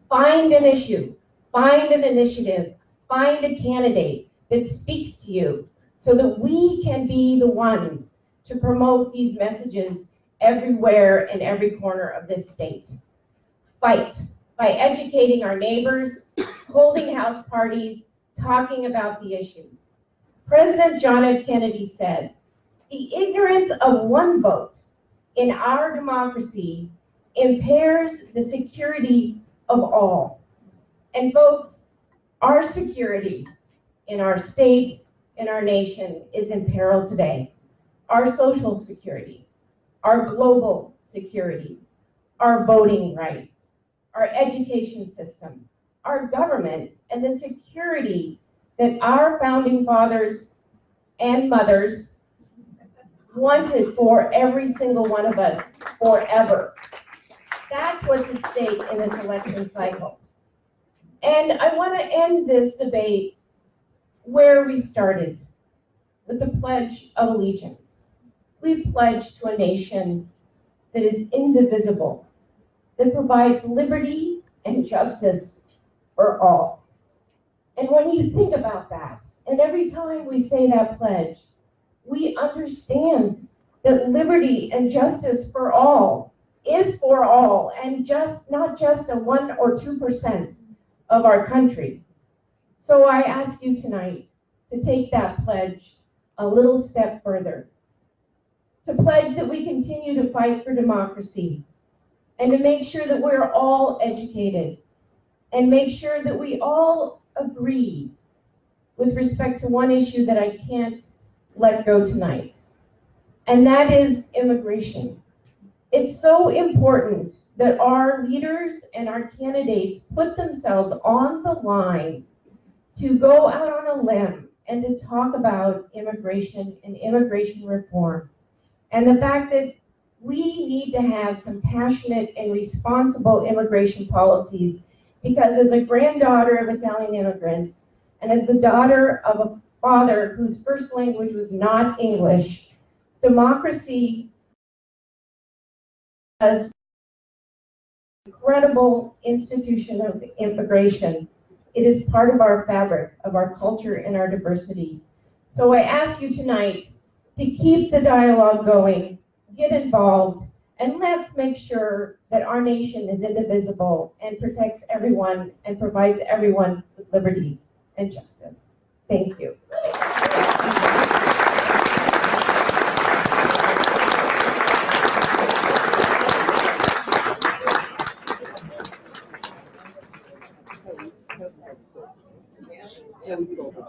Find an issue, find an initiative, find a candidate that speaks to you so that we can be the ones to promote these messages everywhere in every corner of this state. Fight by educating our neighbors, holding house parties, talking about the issues. President John F. Kennedy said, "The ignorance of one vote in our democracy impairs the security of all." And folks, our security in our state, in our nation is in peril today. Our social security, our global security, our voting rights, our education system, our government, and the security that our founding fathers and mothers wanted for every single one of us forever. That's what's at stake in this election cycle. And I want to end this debate where we started, with the Pledge of Allegiance. We pledge to a nation that is indivisible, that provides liberty and justice for all. And when you think about that, and every time we say that pledge, we understand that liberty and justice for all is for all, and not just a 1 or 2% of our country. So I ask you tonight to take that pledge a little step further, to pledge that we continue to fight for democracy, and to make sure that we're all educated, and make sure that we all agree with respect to one issue that I can't let go tonight, and that is immigration. It's so important that our leaders and our candidates put themselves on the line to go out on a limb and to talk about immigration and immigration reform, and the fact that we need to have compassionate and responsible immigration policies, because as a granddaughter of Italian immigrants, and as the daughter of a father whose first language was not English, democracy as an incredible institution of immigration. It is part of our fabric, of our culture and our diversity. So I ask you tonight to keep the dialogue going, get involved, and let's make sure that our nation is indivisible and protects everyone and provides everyone with liberty and justice. Thank you. Yeah, we sold it.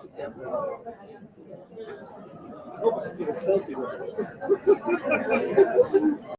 Hope it's a selfie with it.